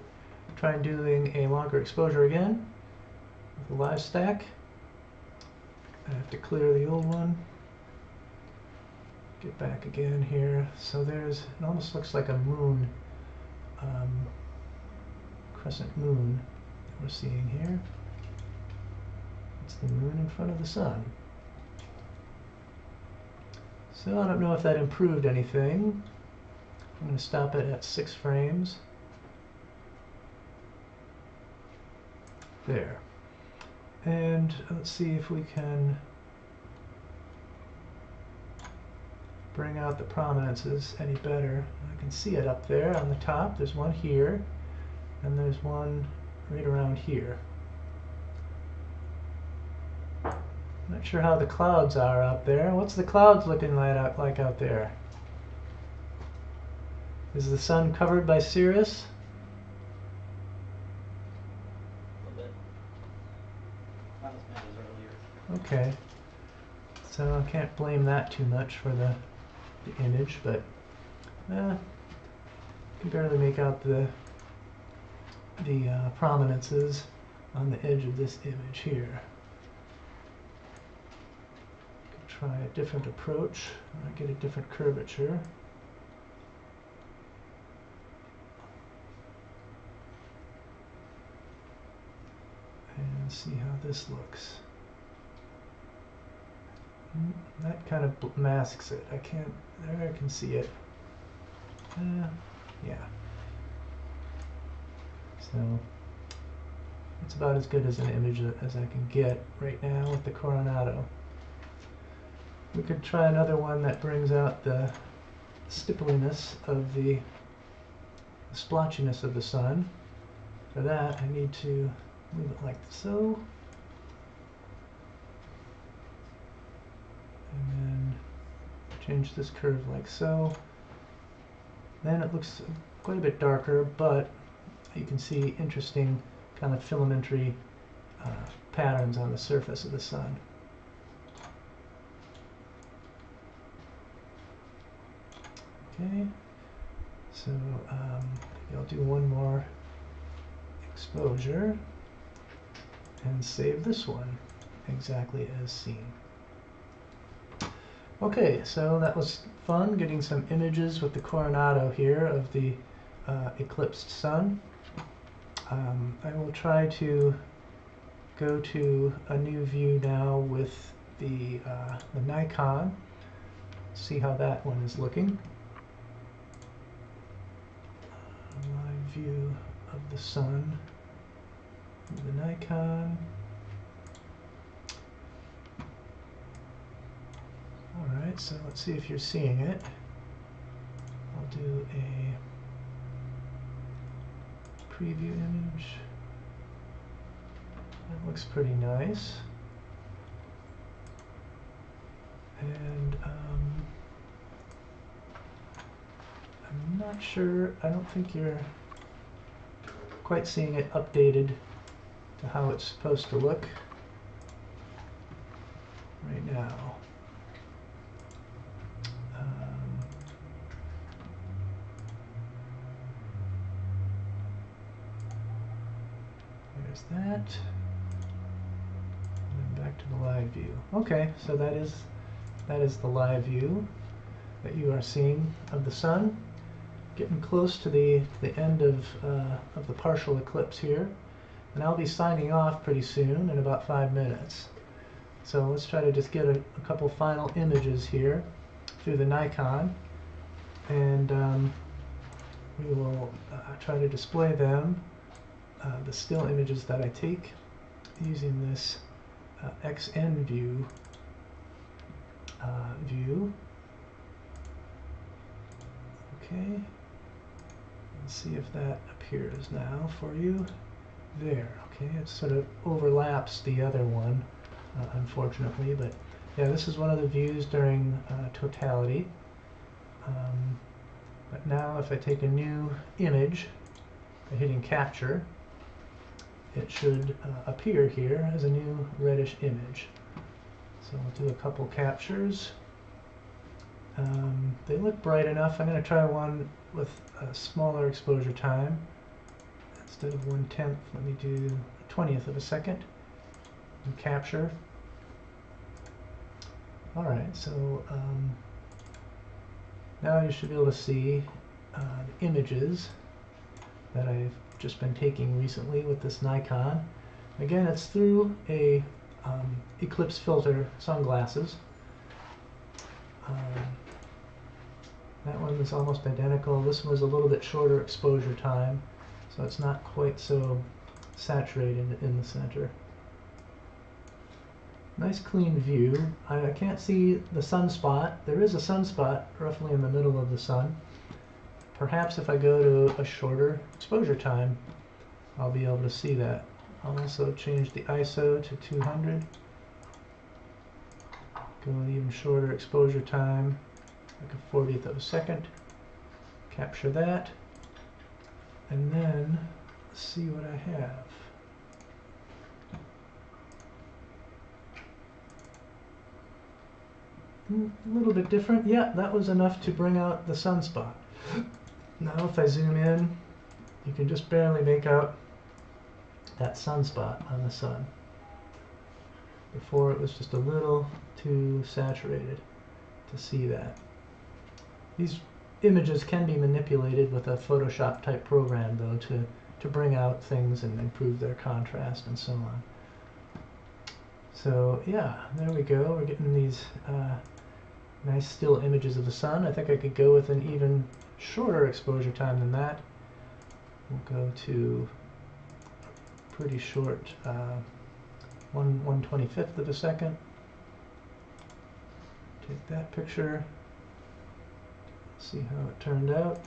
try doing a longer exposure again with the live stack. I have to clear the old one. Get back again here. So there's, it almost looks like a moon, crescent moon that we're seeing here. It's the moon in front of the sun. So I don't know if that improved anything. I'm going to stop it at 6 frames. There. And let's see if we can bring out the prominences any better. I can see it up there on the top. There's one here, and there's one right around here. Not sure how the clouds are out there. What's the clouds looking like out there? Is the sun covered by cirrus? A little bit. Not as bad as earlier. Okay. So I can't blame that too much for the image, but I can barely make out the prominences on the edge of this image here. Could try a different approach. Get a different curvature. And see how this looks. That kind of masks it. I can't, there I can see it. Yeah. So it's about as good as an image as I can get right now with the Coronado. We could try another one that brings out the stippliness of the splotchiness of the sun. For that, I need to move it like so. And then change this curve like so. Then it looks quite a bit darker, but you can see interesting kind of filamentary patterns on the surface of the sun. Okay, so maybe I'll do one more exposure and save this one exactly as seen. Okay, so that was fun getting some images with the Coronado here of the eclipsed sun. I will try to go to a new view now with the Nikon, see how that one is looking. Live view of the sun with the Nikon. Alright, so let's see if you're seeing it. I'll do a preview image. That looks pretty nice. And I'm not sure, I don't think you're quite seeing it updated to how it's supposed to look right now. There's that. And then back to the live view. Okay, so that is that is the live view that you are seeing of the sun. Getting close to the end of the partial eclipse here, and I'll be signing off pretty soon in about 5 minutes. So let's try to just get a couple final images here through the Nikon, and we will try to display them, the still images that I take, using this XN view. Okay, let's see if that appears now for you. There, okay, it sort of overlaps the other one, unfortunately, but yeah, this is one of the views during totality. But now if I take a new image by hitting capture, it should appear here as a new reddish image. So we'll do a couple captures. They look bright enough. I'm going to try one with a smaller exposure time. Instead of 1/10, let me do 1/20 of a second and capture. Alright, so now you should be able to see the images that I've just been taking recently with this Nikon. Again, it's through a Eclipse filter sunglasses. That one is almost identical. This one was a little bit shorter exposure time, so it's not quite so saturated in the center. Nice clean view. I can't see the sunspot. There is a sunspot roughly in the middle of the sun. Perhaps if I go to a shorter exposure time, I'll be able to see that. I'll also change the ISO to 200. Go with even shorter exposure time, like a 40th of a second. Capture that. And then see what I have. A little bit different. Yeah, that was enough to bring out the sunspot. Now if I zoom in, you can just barely make out that sunspot on the sun. Before it was just a little too saturated to see that. These images can be manipulated with a Photoshop type program though to bring out things and improve their contrast and so on. So yeah, there we go. We're getting these nice still images of the sun. I think I could go with an even shorter exposure time than that. We'll go to a pretty short 1/25 of a second. Take that picture. See how it turned out.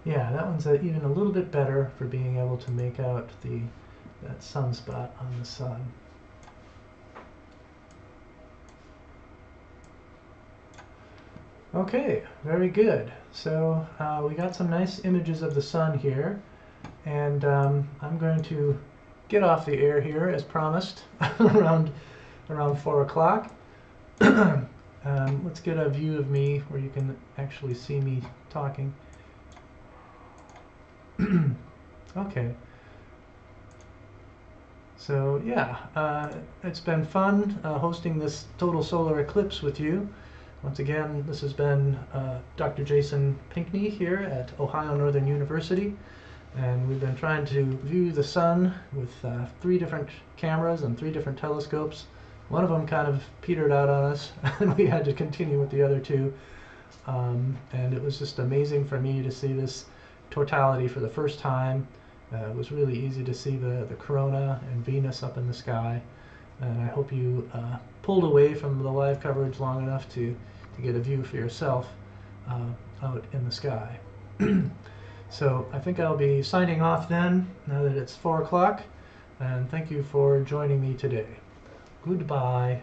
Yeah, that one's even a little bit better for being able to make out that sunspot on the sun. Okay, very good. So we got some nice images of the sun here, and I'm going to get off the air here as promised around 4 o'clock. Let's get a view of me where you can actually see me talking. Okay. So yeah, it's been fun hosting this total solar eclipse with you. Once again, this has been Dr. Jason Pinkney here at Ohio Northern University, and we've been trying to view the sun with 3 different cameras and 3 different telescopes. One of them kind of petered out on us, and we had to continue with the other 2. And it was just amazing for me to see this totality for the first time. It was really easy to see the corona and Venus up in the sky, and I hope you pulled away from the live coverage long enough to get a view for yourself out in the sky. So I think I'll be signing off then, now that it's 4 o'clock, and thank you for joining me today. Goodbye.